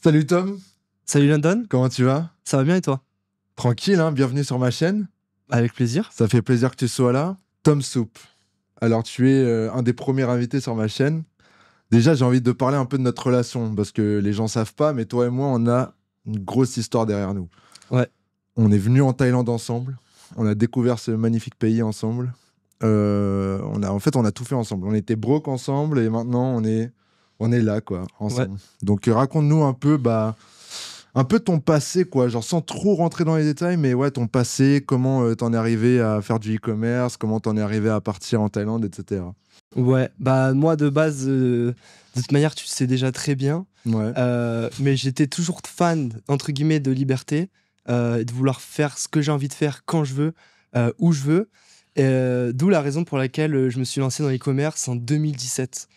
Salut Tom, Salut London, comment tu vas? ça va bien et toi? Tranquille, hein, bienvenue sur ma chaîne. Avec plaisir. Ça fait plaisir que tu sois là. Tom Soup. Alors, tu es un des premiers invités sur ma chaîne. Déjà, j'ai envie de parler un peu de notre relation parce que les gens savent pas, mais toi et moi, on a une grosse histoire derrière nous. Ouais. On est venus en Thaïlande ensemble. On a découvert ce magnifique pays ensemble. En fait, on a tout fait ensemble. On était broke ensemble et maintenant, on est là, quoi, ensemble. Donc, raconte-nous un peu ton passé, quoi, genre sans trop rentrer dans les détails, mais ouais, ton passé, comment t'en es arrivé à faire du e-commerce, comment t'en es arrivé à partir en Thaïlande, etc. Ouais, bah moi de base, de toute manière tu sais déjà très bien, Ouais, mais j'étais toujours fan, entre guillemets, de liberté, et de vouloir faire ce que j'ai envie de faire quand je veux, où je veux. D'où la raison pour laquelle je me suis lancé dans l'e-commerce en 2017.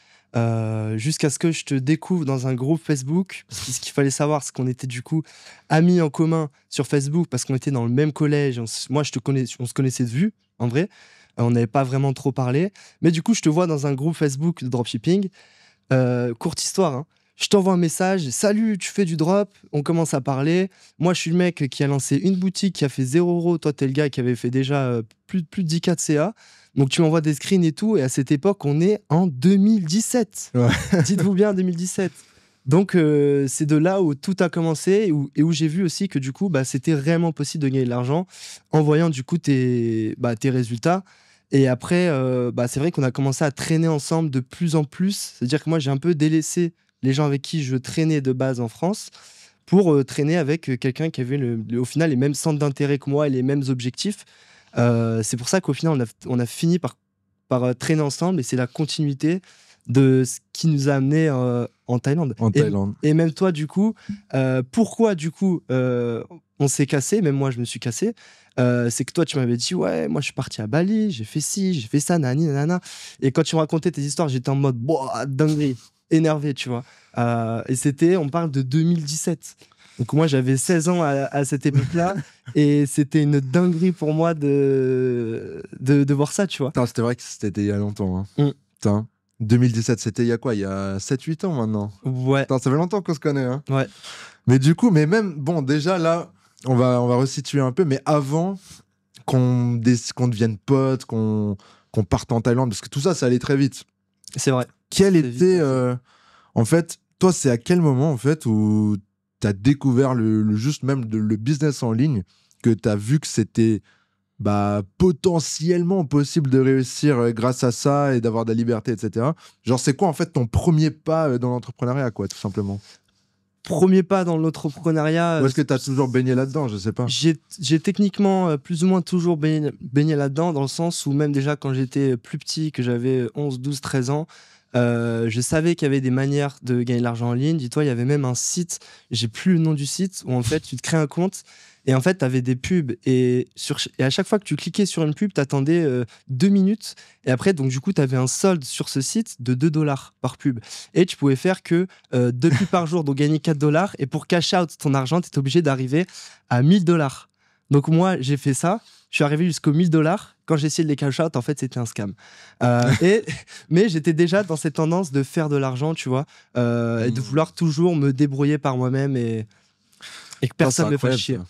Jusqu'à ce que je te découvre dans un groupe Facebook. Parce que ce qu'il fallait savoir, c'est qu'on était du coup amis en commun sur Facebook parce qu'on était dans le même collège. Moi, je te connais, on se connaissait de vue, en vrai. On n'avait pas vraiment trop parlé. Mais du coup, je te vois dans un groupe Facebook de dropshipping. Courte histoire, hein. Je t'envoie un message. Salut, tu fais du drop? On commence à parler. Moi, je suis le mec qui a lancé une boutique qui a fait 0 €. Toi, t'es le gars qui avait fait déjà plus de 10K de CA. Donc, tu m'envoies des screens et tout. Et à cette époque, on est en 2017. ouais. Dites-vous bien 2017. Donc, c'est de là où tout a commencé et où j'ai vu aussi que du coup, bah, c'était réellement possible de gagner de l'argent en voyant du coup tes résultats. Et après, bah, c'est vrai qu'on a commencé à traîner ensemble de plus en plus. C'est-à-dire que moi, j'ai un peu délaissé les gens avec qui je traînais de base en France pour traîner avec quelqu'un qui avait au final les mêmes centres d'intérêt que moi et les mêmes objectifs. C'est pour ça qu'au final, on a fini par traîner ensemble et c'est la continuité de ce qui nous a amenés en Thaïlande. En Et, Thaïlande. et même toi, du coup, pourquoi du coup on s'est cassé, même moi je me suis cassé, c'est que toi tu m'avais dit ouais, moi je suis parti à Bali, j'ai fait ci, j'ai fait ça, nani, nanana. Et quand tu me racontais tes histoires, j'étais en mode boah, dinguerie, énervé, tu vois. Et on parle de 2017. Donc moi j'avais 16 ans à cette époque-là et c'était une dinguerie pour moi de voir ça, tu vois. Putain, c'était vrai que c'était il y a longtemps. Hein. Mm. Putain. 2017, c'était il y a quoi? Il y a 7-8 ans maintenant. Ouais, Putain, ça fait longtemps qu'on se connaît. Hein. ouais. Mais du coup, mais même, bon, déjà là, on va resituer un peu, mais avant qu'on devienne potes, qu'on parte en Thaïlande, parce que tout ça, ça allait très vite. C'est vrai. Quel C'est était, vite. en fait, toi, c'est à quel moment, en fait, où tu as découvert juste même le business en ligne, que tu as vu que c'était potentiellement possible de réussir grâce à ça et d'avoir de la liberté, etc. Genre, c'est quoi, en fait, ton premier pas dans l'entrepreneuriat, quoi, tout simplement? Premier pas dans l'entrepreneuriat, Ou est-ce que tu as toujours baigné là-dedans? Je sais pas. j'ai techniquement plus ou moins toujours baigné là-dedans, dans le sens où même déjà quand j'étais plus petit, que j'avais 11, 12, 13 ans, je savais qu'il y avait des manières de gagner de l'argent en ligne. Dis-toi, il y avait même un site, j'ai plus le nom du site, où en fait tu te crées un compte et en fait tu avais des pubs et à chaque fois que tu cliquais sur une pub, tu attendais 2 minutes et après, donc du coup, tu avais un solde sur ce site de 2 $ par pub et tu pouvais faire que 2 pubs par jour, donc gagner 4 $ et pour cash out ton argent, tu étais obligé d'arriver à 1 000 $. Donc moi, j'ai fait ça. Je suis arrivé jusqu'aux 1 000 $. Quand j'ai essayé de les cash out, en fait, c'était un scam. Mais j'étais déjà dans cette tendance de faire de l'argent, tu vois, et de vouloir toujours me débrouiller par moi-même et que Putain, personne c'est ne me fasse incroyable, chier. ça.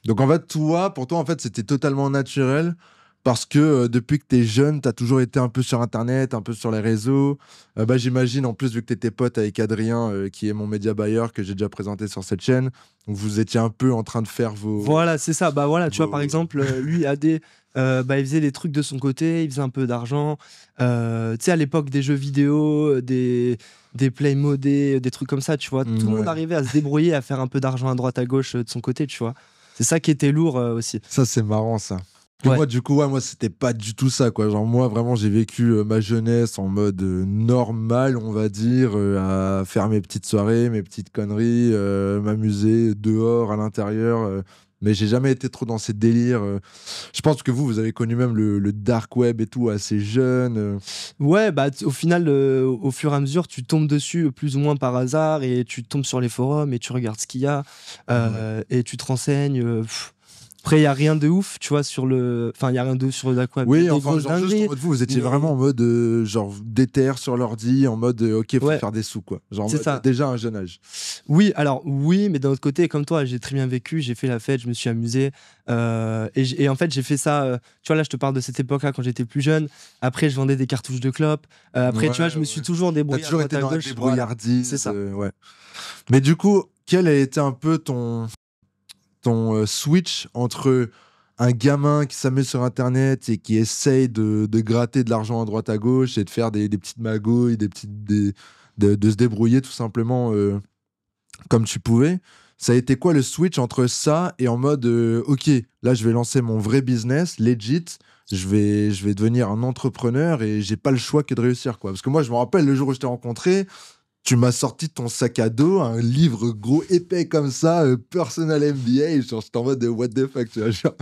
Donc en fait, pour toi, en fait, c'était totalement naturel parce que depuis que t'es jeune, t'as toujours été un peu sur Internet, un peu sur les réseaux. J'imagine, en plus, vu que t'étais pote avec Adrien, qui est mon média buyer, que j'ai déjà présenté sur cette chaîne, donc vous étiez un peu en train de faire Voilà, c'est ça. Bah voilà, tu vois, par vos... exemple, lui, AD, bah, il faisait des trucs de son côté, il faisait un peu d'argent. Tu sais, à l'époque des jeux vidéo, des play modés, des trucs comme ça, tu vois, tout le monde Ouais. arrivait à se débrouiller, à faire un peu d'argent à droite, à gauche de son côté, tu vois. C'est ça qui était lourd aussi. Ça, c'est marrant, ça. Que Ouais. moi, du coup, ouais, moi, c'était pas du tout ça, quoi. Genre, moi, vraiment, j'ai vécu ma jeunesse en mode normal, on va dire, à faire mes petites soirées, mes petites conneries, m'amuser dehors, à l'intérieur. Mais j'ai jamais été trop dans ces délires. Je pense que vous avez connu même le dark web et tout assez jeune. Ouais, bah au final, au fur et à mesure, tu tombes dessus plus ou moins par hasard et tu tombes sur les forums et tu regardes ce qu'il y a Ouais. et tu te renseignes. Après, il n'y a rien de ouf, tu vois, sur le. Enfin, il n'y a rien de ouf sur le Aqua. Oui, enfin, genre juste en mode vous étiez vraiment en mode genre déter sur l'ordi, en mode ok, faut faire des sous, quoi. Genre en c'est mode, ça. déjà un jeune âge. Oui, alors oui, mais d'un autre côté, comme toi, j'ai très bien vécu, j'ai fait la fête, je me suis amusé. Et en fait, j'ai fait ça. Tu vois, là, je te parle de cette époque-là quand j'étais plus jeune. Après, je vendais des cartouches de clopes. Après, tu vois, je me suis toujours débrouillé. T'as toujours été dans la débrouillardise. C'est ça. Ouais. Mais du coup, quel a été un peu ton switch entre un gamin qui s'amuse sur Internet et qui essaye de gratter de l'argent à droite à gauche et de faire des petites magouilles, de se débrouiller tout simplement comme tu pouvais. Ça a été quoi le switch entre ça et en mode ok, là je vais lancer mon vrai business, legit, je vais devenir un entrepreneur et j'ai pas le choix que de réussir, quoi. Parce que moi je me rappelle le jour où je t'ai rencontré, tu m'as sorti de ton sac à dos un livre gros épais comme ça, Personal MBA, genre j'étais en mode what the fuck, tu vois, genre.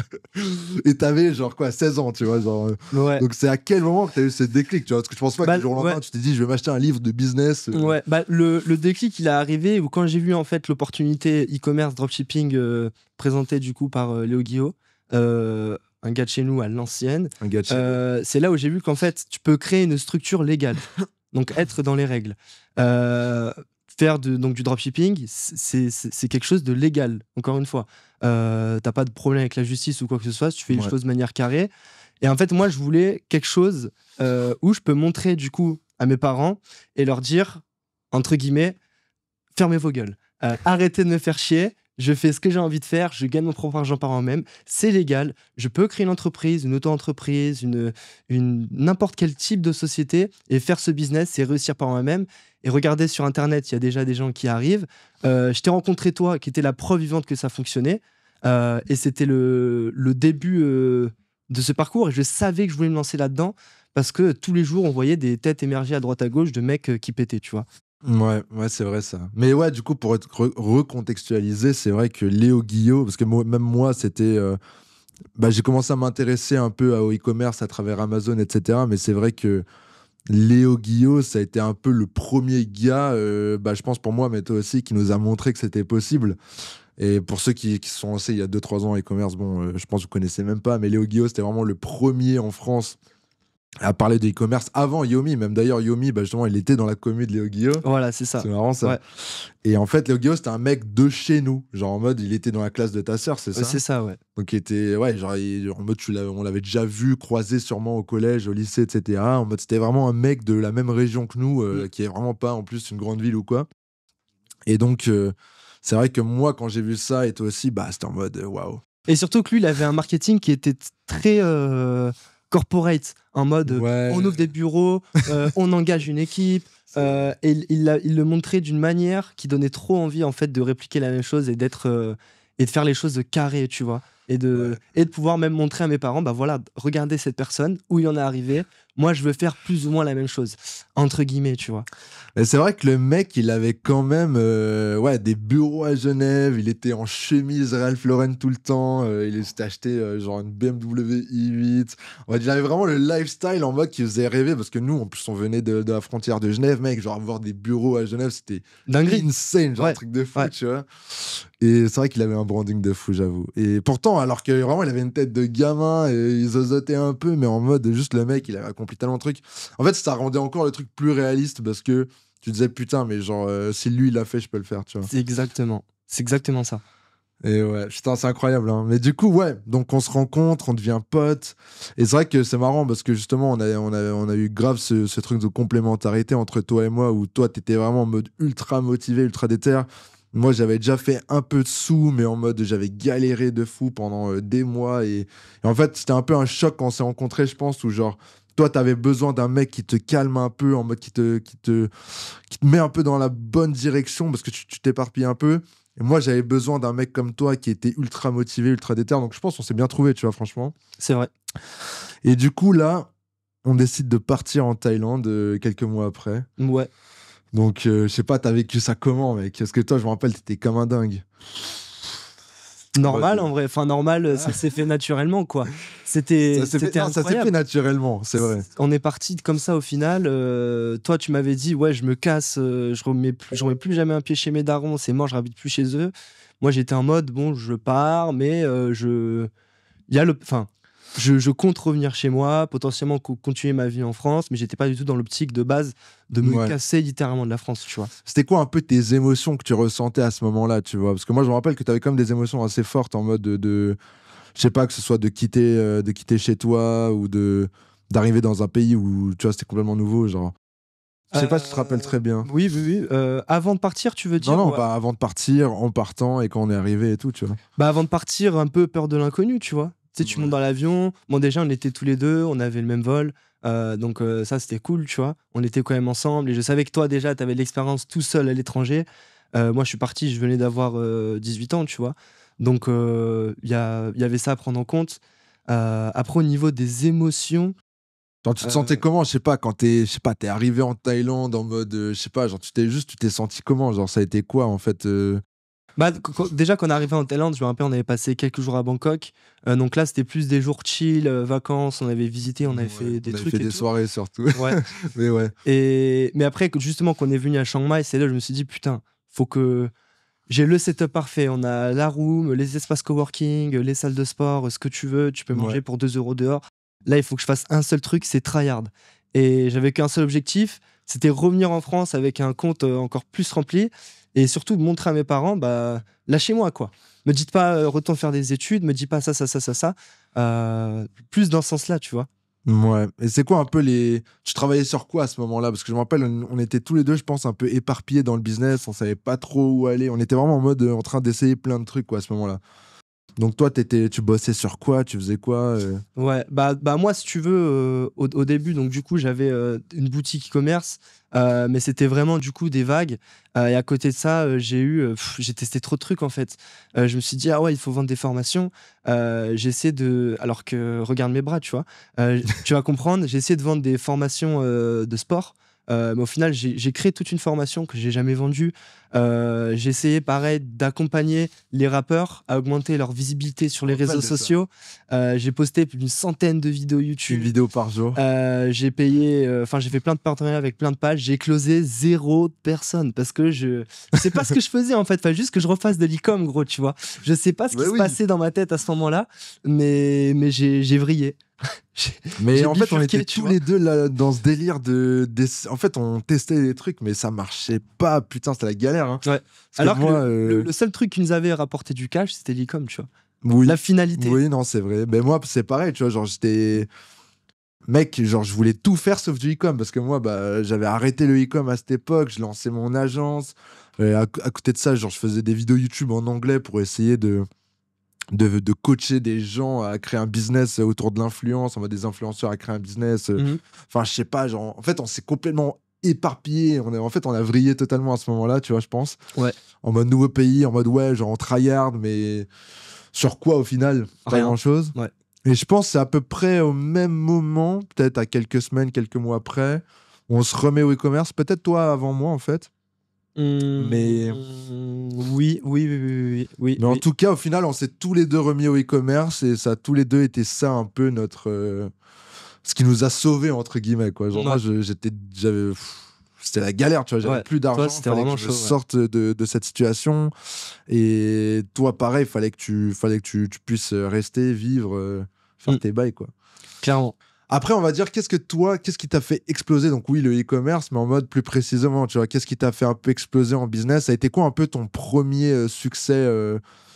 Et t'avais genre quoi, 16 ans, tu vois, genre. Ouais. Donc c'est à quel moment que t'as eu ce déclic, tu vois, parce que je pense pas que le jour au lendemain tu t'es dit je vais m'acheter un livre de business. Ouais, bah le déclic il est arrivé où quand j'ai vu en fait l'opportunité e-commerce dropshipping présentée du coup par Léo Guillot, un gars de chez nous à l'ancienne. C'est là où j'ai vu qu'en fait tu peux créer une structure légale. Donc être dans les règles. Faire donc du dropshipping, c'est quelque chose de légal, encore une fois. T'as pas de problème avec la justice ou quoi que ce soit, si tu fais les choses de manière carrée. Et en fait, moi, je voulais quelque chose où je peux montrer du coup à mes parents et leur dire, entre guillemets, fermez vos gueules. Arrêtez de me faire chier. Je fais ce que j'ai envie de faire, je gagne mon propre argent par moi-même, c'est légal, je peux créer une entreprise, une auto-entreprise, n'importe quel type de société et faire ce business et réussir par moi-même. Et regardez sur Internet, il y a déjà des gens qui arrivent. Je t'ai rencontré toi, qui était la preuve vivante que ça fonctionnait. Et c'était le début de ce parcours. Et je savais que je voulais me lancer là-dedans parce que tous les jours, on voyait des têtes émerger à droite à gauche de mecs qui pétaient, tu vois. Ouais, c'est vrai ça. Mais ouais, du coup, pour être recontextualisé, c'est vrai que Léo Guillot, parce que même moi, c'était. J'ai commencé à m'intéresser un peu au e-commerce à travers Amazon, etc. Mais c'est vrai que Léo Guillot, ça a été un peu le premier gars, je pense pour moi, mais toi aussi, qui nous a montré que c'était possible. Et pour ceux qui se sont lancés il y a 2-3 ans en e-commerce, je pense que vous connaissez même pas, mais Léo Guillot, c'était vraiment le premier en France à parler de e-commerce avant Yomi. Même d'ailleurs, Yomi, justement, il était dans la commu de Léo Guillot. Voilà, c'est ça. C'est marrant ça. Ouais. Et en fait, Léo Guillot, c'était un mec de chez nous. Genre en mode, il était dans la classe de ta sœur, c'est ça? C'est ça, ouais. Donc il était, genre en mode, on l'avait déjà vu, croisé sûrement au collège, au lycée, etc. En mode, c'était vraiment un mec de la même région que nous, qui est vraiment pas en plus une grande ville ou quoi. Et donc, c'est vrai que moi, quand j'ai vu ça, et toi aussi, c'était en mode, waouh. Et surtout que lui, il avait un marketing qui était très corporate, en mode on ouvre des bureaux, on engage une équipe. Et il le montrait d'une manière qui donnait trop envie en fait de répliquer la même chose et et de faire les choses de carré, tu vois. Et de pouvoir même montrer à mes parents, voilà, regardez cette personne, où il en est arrivé. Moi, je veux faire plus ou moins la même chose, entre guillemets, tu vois. Mais c'est vrai que le mec, il avait quand même des bureaux à Genève, il était en chemise Ralph Lauren tout le temps, il s'était acheté genre une BMW i8. Il avait vraiment le lifestyle en mode qui faisait rêver, parce que nous, en plus, on venait de la frontière de Genève, mec, genre avoir des bureaux à Genève, c'était dinguerie, insane, genre un truc de fou, tu vois. Et c'est vrai qu'il avait un branding de fou, j'avoue. Et pourtant, alors que vraiment, il avait une tête de gamin, et il zozotait un peu, mais en mode juste le mec, il avait accompli tellement de trucs. En fait, ça rendait encore le truc plus réaliste, parce que tu disais putain, mais genre, si lui il l'a fait, je peux le faire, tu vois. C'est exactement ça. Et ouais, putain, c'est incroyable, hein. Mais du coup, donc on se rencontre, on devient potes. Et c'est vrai que c'est marrant parce que justement, on a eu grave ce truc de complémentarité entre toi et moi, où toi, t'étais vraiment en mode ultra motivé, ultra déter. Moi, j'avais déjà fait un peu de sous, mais en mode j'avais galéré de fou pendant des mois. Et en fait, c'était un peu un choc quand on s'est rencontrés, je pense, où genre, toi, t'avais besoin d'un mec qui te calme un peu, en mode qui te met un peu dans la bonne direction parce que tu t'éparpilles un peu. Et moi, j'avais besoin d'un mec comme toi qui était ultra motivé, ultra déter. Donc, je pense qu'on s'est bien trouvé, tu vois, franchement. C'est vrai. Et du coup, là, on décide de partir en Thaïlande quelques mois après. Ouais. Donc, je sais pas, t'as vécu ça comment, mec? Parce que toi, je me rappelle, t'étais comme un dingue. Normal, en vrai. Enfin, normal, ça s'est fait naturellement, quoi. C'était incroyable. Ça s'est fait naturellement, c'est vrai. On est parti comme ça au final. Toi, tu m'avais dit, ouais, je me casse, je remets plus jamais un pied chez mes darons, c'est mort, je n'habite plus chez eux. Moi, j'étais en mode, bon, je pars, mais il y a enfin, je compte revenir chez moi, potentiellement continuer ma vie en France, mais j'étais pas du tout dans l'optique de base de me Ouais. casser littéralement de la France, tu vois. C'était quoi un peu tes émotions que tu ressentais à ce moment-là, tu vois? Parce que moi, je me rappelle que tu avais quand même des émotions assez fortes en mode je sais pas, que ce soit de quitter chez toi ou d'arriver dans un pays où, tu vois, c'était complètement nouveau, genre. Je sais pas si tu te rappelles très bien. Oui, oui, oui. Avant de partir, tu veux Non, dire? non, Ouais. bah avant de partir, en partant et quand on est arrivé et tout, tu vois. Bah, avant de partir, un peu peur de l'inconnu, tu vois. Tu sais, tu montes Ouais. dans l'avion. Bon, déjà, on était tous les deux, on avait le même vol. Donc, ça, c'était cool, tu vois. On était quand même ensemble. Et je savais que toi, déjà, tu avais de l'expérience tout seul à l'étranger. Moi, je suis parti, je venais d'avoir 18 ans, tu vois. Donc, il y avait ça à prendre en compte. Après, au niveau des émotions, Genre, tu te euh, sentais comment, je sais pas, quand je sais pas, t'es arrivé en Thaïlande en mode, je sais pas, genre, tu t'es senti comment? Genre, ça a été quoi, en fait bah, déjà, quand on est arrivé en Thaïlande, je me rappelle, on avait passé quelques jours à Bangkok. Donc là, c'était plus des jours chill, vacances. On avait visité, on avait Ouais, fait on des avait fait trucs et des tout. soirées surtout. Ouais. Mais ouais. Mais après, justement, qu'on est venu à Chiang Mai, c'est là que je me suis dit, putain, faut que j'ai le setup parfait. On a la room, les espaces coworking, les salles de sport, ce que tu veux. Tu peux Ouais. manger pour 2 € dehors. Là, il faut que je fasse un seul truc, c'est tryhard. Et j'avais qu'un seul objectif, c'était revenir en France avec un compte encore plus rempli et surtout montrer à mes parents, bah, lâchez-moi, quoi. Me dites pas, retourne faire des études, me dis pas ça, ça, ça, ça, ça. Plus dans ce sens-là, tu vois. Ouais. Et c'est quoi un peu les. Tu travaillais sur quoi à ce moment-là? Parce que je me rappelle, on était tous les deux, je pense, un peu éparpillés dans le business. On savait pas trop où aller. On était vraiment en mode en train d'essayer plein de trucs, quoi, à ce moment-là. Donc, toi, tu bossais sur quoi? Tu faisais quoi Ouais, bah moi, si tu veux, au début, donc du coup, j'avais une boutique e-commerce, mais c'était vraiment du coup des vagues. Et à côté de ça, j'ai testé trop de trucs en fait. Je me suis dit, ah ouais, il faut vendre des formations. J'essaie de. Alors que, regarde mes bras, tu vois. Tu vas comprendre, j'ai essayé de vendre des formations de sport. Mais au final, j'ai créé toute une formation que j'ai jamais vendue. J'ai essayé, pareil, d'accompagner les rappeurs à augmenter leur visibilité sur les réseaux sociaux. J'ai posté plus d'une centaine de vidéos Une YouTube. vidéo par jour? J'ai payé, enfin, j'ai fait plein de partenariats avec plein de pages. J'ai closé 0 personne parce que je sais pas ce que je faisais en fait. Enfin, juste que je refasse de l'e-com, gros, tu vois. Je sais pas ce qui Ouais, se oui. passait dans ma tête à ce moment-là, mais j'ai vrillé. Mais J'ai en fait, on bifurqué, était tu tous vois. les deux là, dans ce délire En fait, on testait des trucs, mais ça marchait pas. Putain, c'était la galère. Hein. Ouais. Parce Alors que moi, le seul truc qui nous avait rapporté du cash, c'était l'e-com, tu vois. oui, La finalité. oui, non, c'est vrai. Mais moi, c'est pareil, tu vois. Genre, j'étais. Mec, genre, je voulais tout faire sauf du e-com. Parce que moi, bah, j'avais arrêté le e-com à cette époque. Je lançais mon agence. À côté de ça, genre, je faisais des vidéos YouTube en anglais pour essayer de coacher des gens à créer un business autour de l'influence, on va des influenceurs à créer un business. Mhm. Enfin, je sais pas, genre, en fait, on s'est complètement éparpillé. En fait, on a vrillé totalement à ce moment-là, tu vois, je pense. Ouais. En mode nouveau pays, en mode ouais, genre on tryhard, mais sur quoi au final? Pas Rien. grand-chose. Ouais. Et je pense que c'est à peu près au même moment, peut-être à quelques semaines, quelques mois après, où on se remet au e-commerce. Peut-être toi avant moi, en fait. Mais. Oui, oui, oui, oui, oui, Mais en oui. tout cas, au final, on s'est tous les deux remis au e-commerce et ça a tous les deux été ça un peu notre. Ce qui nous a sauvés, entre guillemets, quoi. Genre, Ouais. moi, c'était la galère, tu vois. J'avais Ouais. plus Toi, d'argent, c'était fallait que vraiment je me chaud. Ouais. sorte de cette situation. Et toi, pareil, fallait que tu puisses rester, vivre, faire Mm. tes bails, quoi. Clairement. Après, on va dire, qu'est-ce qui t'a fait exploser? Donc oui, le e-commerce, mais en mode plus précisément, tu vois, qu'est-ce qui t'a fait un peu exploser en business? Ça a été quoi un peu ton premier succès,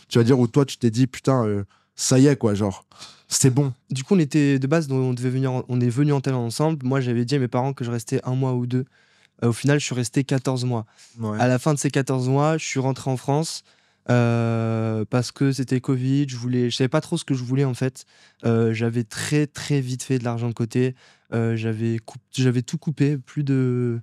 tu vas dire, où toi, tu t'es dit, putain, ça y est, quoi, genre, c'est bon. Du coup, on était de base, on devait venir, on est venu en Thaïlande ensemble. Moi, j'avais dit à mes parents que je restais 1 mois ou 2. Au final, je suis resté 14 mois. Ouais. À la fin de ces 14 mois, je suis rentré en France parce que c'était Covid. Je savais pas trop ce que je voulais en fait. J'avais très très vite fait de l'argent de côté. J'avais tout coupé, plus de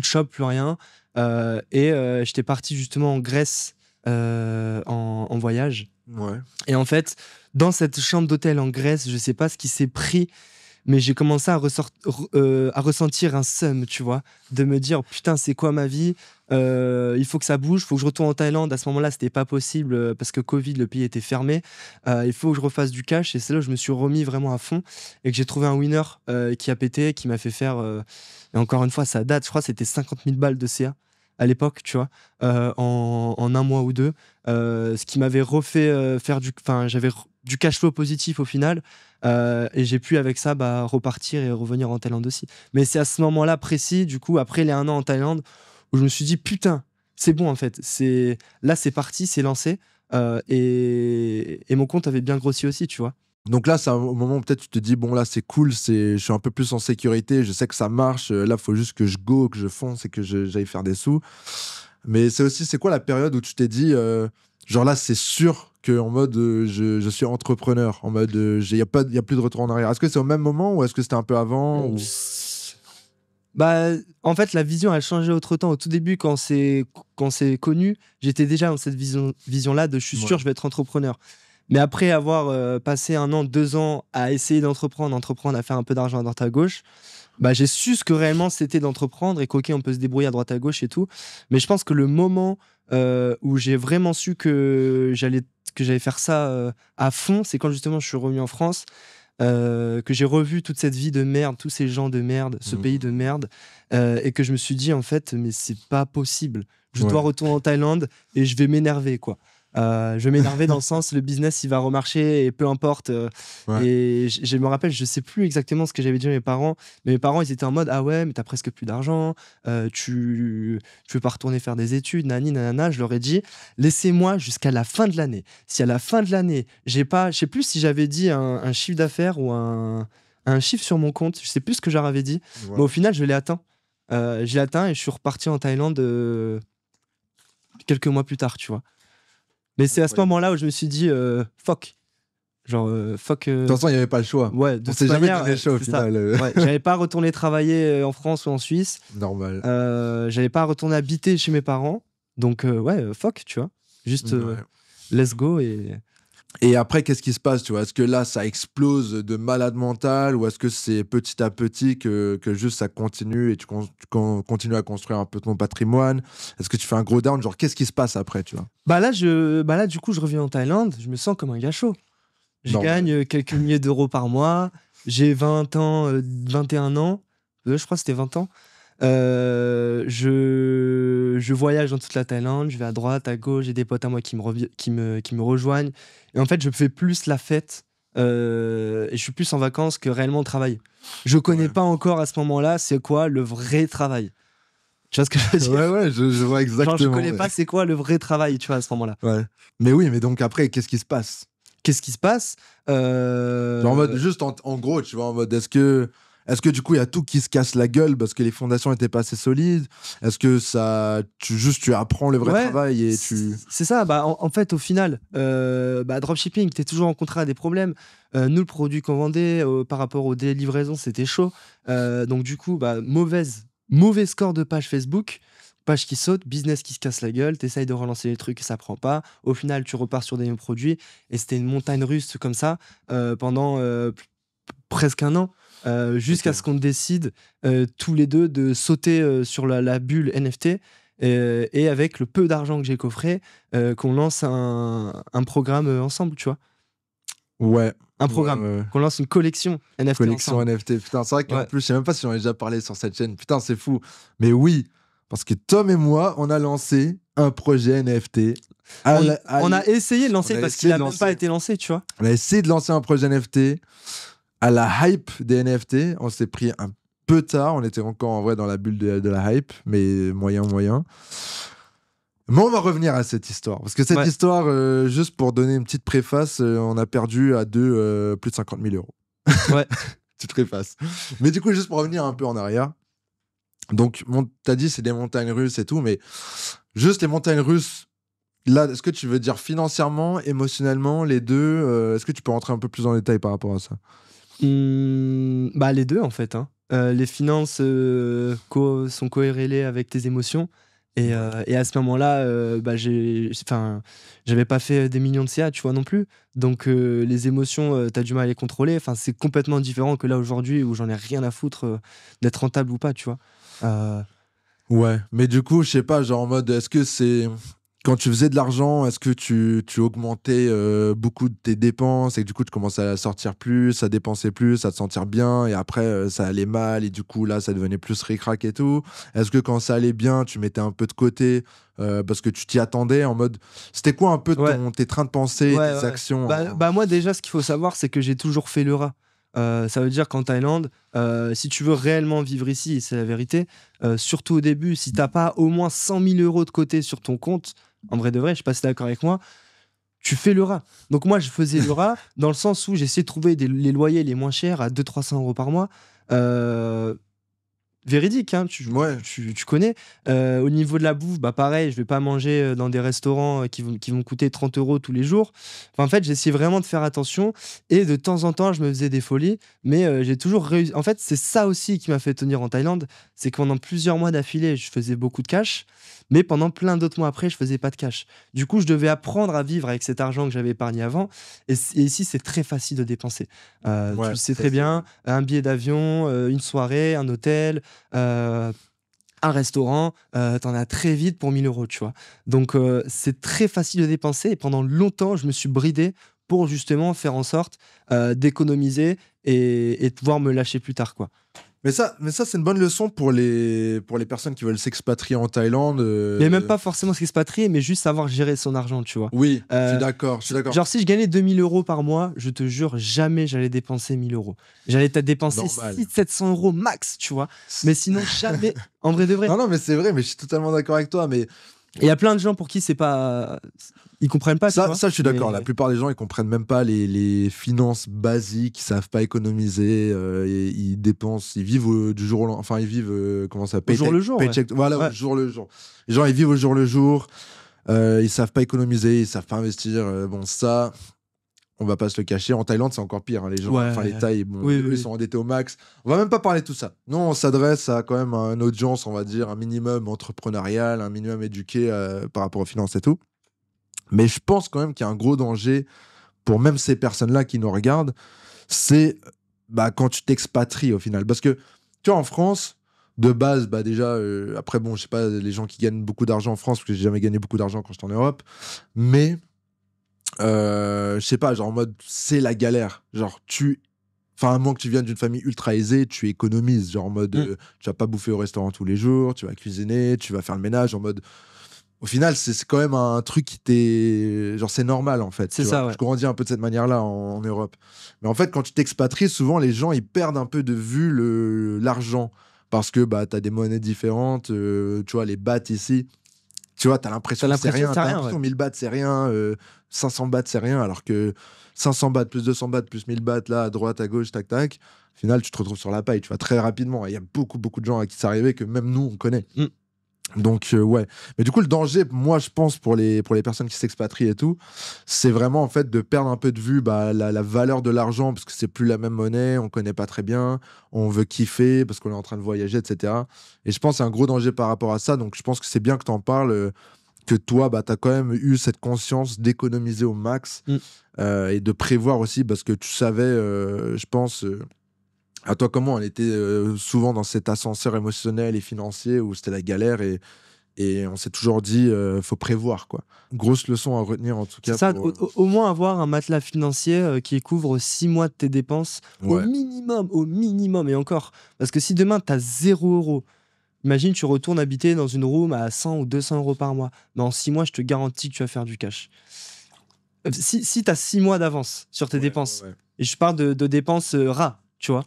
shop, plus rien. J'étais parti justement en Grèce en voyage. Ouais. Et en fait, dans cette chambre d'hôtel en Grèce, je sais pas ce qui s'est pris, mais j'ai commencé à ressentir un seum, tu vois, de me dire putain, c'est quoi ma vie? Il faut que ça bouge, il faut que je retourne en Thaïlande. À ce moment-là, c'était pas possible parce que Covid, le pays était fermé. Il faut que je refasse du cash et c'est là où je me suis remis vraiment à fond et que j'ai trouvé un winner qui a pété, qui m'a fait faire. Et encore une fois, ça date, je crois, que c'était 50 000 balles de CA. à l'époque, tu vois, en un mois ou deux, ce qui m'avait refait faire j'avais du cash flow positif au final, et j'ai pu avec ça repartir et revenir en Thaïlande aussi. Mais c'est à ce moment-là précis, du coup, après les 1 an en Thaïlande, où je me suis dit, putain, c'est bon en fait, là c'est parti, c'est lancé, et mon compte avait bien grossi aussi, tu vois. Donc là, c'est au moment où peut-être tu te dis, bon là c'est cool, je suis un peu plus en sécurité, je sais que ça marche, là il faut juste que je go, que je fonce et que j'aille faire des sous. Mais c'est quoi la période où tu t'es dit, genre là c'est sûr que en mode je suis entrepreneur, en mode il y a plus de retour en arrière. Est-ce que c'est au même moment ou est-ce que c'était un peu avant ou... Bah, en fait, la vision a changé autre temps. Au tout début, quand c'est connu, j'étais déjà dans cette vision-là de je suis sûr, je vais être entrepreneur. Mais après avoir passé 1 an, 2 ans à essayer d'entreprendre, à faire un peu d'argent à droite à gauche, j'ai su ce que réellement c'était d'entreprendre et qu'ok, on peut se débrouiller à droite à gauche et tout. Mais je pense que le moment où j'ai vraiment su que j'allais faire ça à fond, c'est quand justement je suis revenu en France, que j'ai revu toute cette vie de merde, tous ces gens de merde, ce pays de merde, et que je me suis dit en fait, mais c'est pas possible. Je dois retourner en Thaïlande et je vais m'énerver, quoi. Je vais m'énerver dans le sens le business il va remarcher et peu importe. Et je me rappelle, je sais plus exactement ce que j'avais dit à mes parents, mais mes parents ils étaient en mode ah ouais mais t'as presque plus d'argent, tu veux pas retourner faire des études, nani nanana. Je leur ai dit laissez-moi jusqu'à la fin de l'année. Si à la fin de l'année j'ai pas, je sais plus si j'avais dit un chiffre d'affaires ou un chiffre sur mon compte, je sais plus ce que j'avais dit, mais au final je l'ai atteint. Je l'ai atteint et je suis reparti en Thaïlande quelques mois plus tard, tu vois. Mais c'est à ce moment-là où je me suis dit fuck. Genre fuck. De toute façon, il n'y avait pas le choix. Ouais, on s'est jamais donné le choix au final. Ouais, j'avais pas retourné travailler en France ou en Suisse. Normal. J'avais pas retourné habiter chez mes parents. Donc fuck, tu vois. Juste let's go et. Et après, qu'est-ce qui se passe, tu vois? Est-ce que là, ça explose de malade mental ou est-ce que c'est petit à petit que juste ça continue et tu continues à construire un peu ton patrimoine? Est-ce que tu fais un gros down? Genre, qu'est-ce qui se passe après, tu vois? Là, du coup, je reviens en Thaïlande, je me sens comme un gars chaud. Je gagne quelques milliers d'euros par mois, j'ai 20 ans, 21 ans, je crois que c'était 20 ans. Je voyage dans toute la Thaïlande, je vais à droite, à gauche, j'ai des potes à moi qui me rejoignent. Et en fait, je fais plus la fête et je suis plus en vacances que réellement au travail. Je connais pas encore à ce moment-là c'est quoi le vrai travail. Tu vois ce que je veux dire? Ouais, je vois exactement. Genre, je connais pas c'est quoi le vrai travail, tu vois, à ce moment-là. Ouais. Mais oui, mais donc après, qu'est-ce qui se passe? Qu'est-ce qui se passe? Genre en mode, juste en gros, tu vois, en mode, est-ce que du coup, il y a tout qui se casse la gueule parce que les fondations n'étaient pas assez solides? Est-ce que tu apprends le vrai travail et tu... C'est ça, en fait, au final, dropshipping, t'es toujours en contrat à des problèmes. Nous, le produit qu'on vendait par rapport aux délais de livraison, c'était chaud. Donc du coup, mauvais score de page Facebook, page qui saute, business qui se casse la gueule, t'essayes de relancer les trucs et ça prend pas. Au final, tu repars sur des mêmes produits et c'était une montagne russe comme ça pendant presque 1 an. Jusqu'à ce qu'on décide tous les deux de sauter sur la bulle NFT et avec le peu d'argent que j'ai coffré, qu'on lance un programme ensemble, tu vois. Ouais. Un programme, qu'on lance une collection NFT Collection ensemble. NFT, putain, c'est vrai qu'en plus, je sais même pas si on a déjà parlé sur cette chaîne, putain, c'est fou. Mais oui, parce que Tom et moi, on a lancé un projet NFT. On a essayé de lancer parce qu'il a même pas été lancé, tu vois. On a essayé de lancer un projet NFT. À la hype des NFT, on s'est pris un peu tard. On était encore en vrai dans la bulle de la hype, mais moyen. Mais on va revenir à cette histoire. Parce que cette histoire, juste pour donner une petite préface, on a perdu à deux plus de 50 000 euros. Ouais. Petite préface. Mais du coup, juste pour revenir un peu en arrière. Donc, t'as dit c'est des montagnes russes et tout, mais juste les montagnes russes, là, est-ce que tu veux dire financièrement, émotionnellement, les deux est-ce que tu peux rentrer un peu plus en détail par rapport à ça? Les deux en fait. Les finances sont corrélées avec tes émotions. Et à ce moment-là, j'avais pas fait des millions de CA, tu vois, non plus. Donc les émotions, t'as du mal à les contrôler. Enfin, c'est complètement différent que là aujourd'hui où j'en ai rien à foutre d'être rentable ou pas, tu vois. Ouais, mais du coup, je sais pas, genre en mode, est-ce que c'est... quand tu faisais de l'argent, est-ce que tu augmentais beaucoup de tes dépenses et que du coup tu commençais à sortir plus, à dépenser plus, à te sentir bien et après ça allait mal et du coup là ça devenait plus ric-rac et tout? Est-ce que quand ça allait bien, tu mettais un peu de côté parce que tu t'y attendais en mode... C'était quoi un peu Ouais. tes trains de pensée, Ouais, tes ouais. actions Bah, moi, déjà, ce qu'il faut savoir, c'est que j'ai toujours fait le rat. Ça veut dire qu'en Thaïlande, si tu veux réellement vivre ici, et c'est la vérité, surtout au début, si t'as pas au moins 100 000 euros de côté sur ton compte, en vrai de vrai, je sais pas si t'es d'accord avec moi, tu fais le rat. Donc moi, je faisais le rat dans le sens où j'essayais de trouver les loyers les moins chers à 200-300 euros par mois. Euh, Véridique, hein, Ouais. tu connais. Au niveau de la bouffe, bah pareil, je vais pas manger dans des restaurants qui vont coûter 30 euros tous les jours. Enfin, en fait, j'essayais vraiment de faire attention et de temps en temps, je me faisais des folies, mais j'ai toujours réussi. En fait, c'est ça aussi qui m'a fait tenir en Thaïlande, c'est que pendant plusieurs mois d'affilée, je faisais beaucoup de cash, mais pendant plein d'autres mois après, je faisais pas de cash. Du coup, je devais apprendre à vivre avec cet argent que j'avais épargné avant. Et ici, c'est très facile de dépenser. Tu Ouais, le sais ça, très bien, un billet d'avion, une soirée, un hôtel, euh, un restaurant, t'en as très vite pour 1 000 euros, tu vois. Donc, c'est très facile de dépenser et pendant longtemps, je me suis bridé pour justement faire en sorte d'économiser et de pouvoir me lâcher plus tard, quoi. Mais ça c'est une bonne leçon pour les personnes qui veulent s'expatrier en Thaïlande. Mais même pas forcément s'expatrier, mais juste savoir gérer son argent, tu vois. Oui, je suis Euh, d'accord, je suis d'accord. Genre, si je gagnais 2 000 euros par mois, je te jure, jamais j'allais dépenser 1 000 euros. J'allais peut-être dépenser Normal. 600-700 euros max, tu vois. Mais sinon, jamais, en vrai de vrai. Non, non, mais c'est vrai, mais je suis totalement d'accord avec toi. Mais Et il y a plein de gens pour qui c'est pas. Ils comprennent pas, tu vois. ça je suis d'accord. Mais- La plupart des gens, ils comprennent même pas les finances basiques, ils savent pas économiser, et ils dépensent, ils vivent du jour au lendemain. Enfin, ils vivent, comment ça, Au jour le jour, ouais. paycheck, voilà, Ouais. au jour le jour. Les gens, ils vivent au jour le jour, ils savent pas économiser, ils savent pas investir. Bon, ça, on va pas se le cacher. En Thaïlande, c'est encore pire, hein. Les gens, Ouais. enfin, les Thaïs, bon, Oui, eux, oui, ils oui. sont endettés au max. On va même pas parler de tout ça. Nous, on s'adresse à quand même à une audience, on va dire, un minimum entrepreneurial, un minimum éduqué par rapport aux finances et tout. Mais je pense quand même qu'il y a un gros danger pour même ces personnes-là qui nous regardent, c'est bah, quand tu t'expatries au final. Parce que, tu vois, en France, de base, bah, déjà, après, bon, je sais pas, les gens qui gagnent beaucoup d'argent en France, parce que j'ai jamais gagné beaucoup d'argent quand j'étais en Europe, mais je sais pas, genre en mode, c'est la galère. Genre, enfin, à moins que tu viennes d'une famille ultra aisée, tu économises. Genre en mode, tu vas pas bouffer au restaurant tous les jours, tu vas cuisiner, tu vas faire le ménage. En mode, au final, c'est quand même un truc qui t'est. Genre, c'est normal en fait. C'est Tu vois. ça, ouais. Je grandis un peu de cette manière-là en Europe. Mais en fait, quand tu t'expatries, souvent les gens ils perdent un peu de vue l'argent. Parce que bah, tu as des monnaies différentes. Tu vois, les bahts ici, tu vois, t'as l'impression T'as que c'est l'impression rien. que T'as t'as rien, ouais. l'impression 1000 bahts, c'est rien. 500 bahts, c'est rien. Alors que 500 bahts plus 200 bahts plus 1000 bahts, là, à droite, à gauche, tac, tac. Au final, tu te retrouves sur la paille, tu vois, très rapidement. Et il y a beaucoup, beaucoup de gens à qui c'est arrivé que même nous, on connaît. Mm. Donc, ouais. Mais du coup, le danger, moi, je pense, pour les personnes qui s'expatrient et tout, c'est vraiment, en fait, de perdre un peu de vue bah, la valeur de l'argent, parce que c'est plus la même monnaie, on connaît pas très bien, on veut kiffer, parce qu'on est en train de voyager, etc. Et je pense que c'est un gros danger par rapport à ça. Donc, je pense que c'est bien que tu en parles, que toi, bah, tu as quand même eu cette conscience d'économiser au max Mm. et de prévoir aussi, parce que tu savais, je pense... à toi, comment on était souvent dans cet ascenseur émotionnel et financier où c'était la galère et on s'est toujours dit faut prévoir quoi. Grosse leçon à retenir en tout C'est cas ça, pour au moins avoir un matelas financier qui couvre 6 mois de tes dépenses ouais. au minimum, et encore. Parce que si demain, tu as 0 euros, imagine, tu retournes habiter dans une room à 100 ou 200 euros par mois. Mais en 6 mois, je te garantis que tu vas faire du cash. Si tu as 6 mois d'avance sur tes Ouais, dépenses, ouais, et je parle de dépenses ras, tu vois,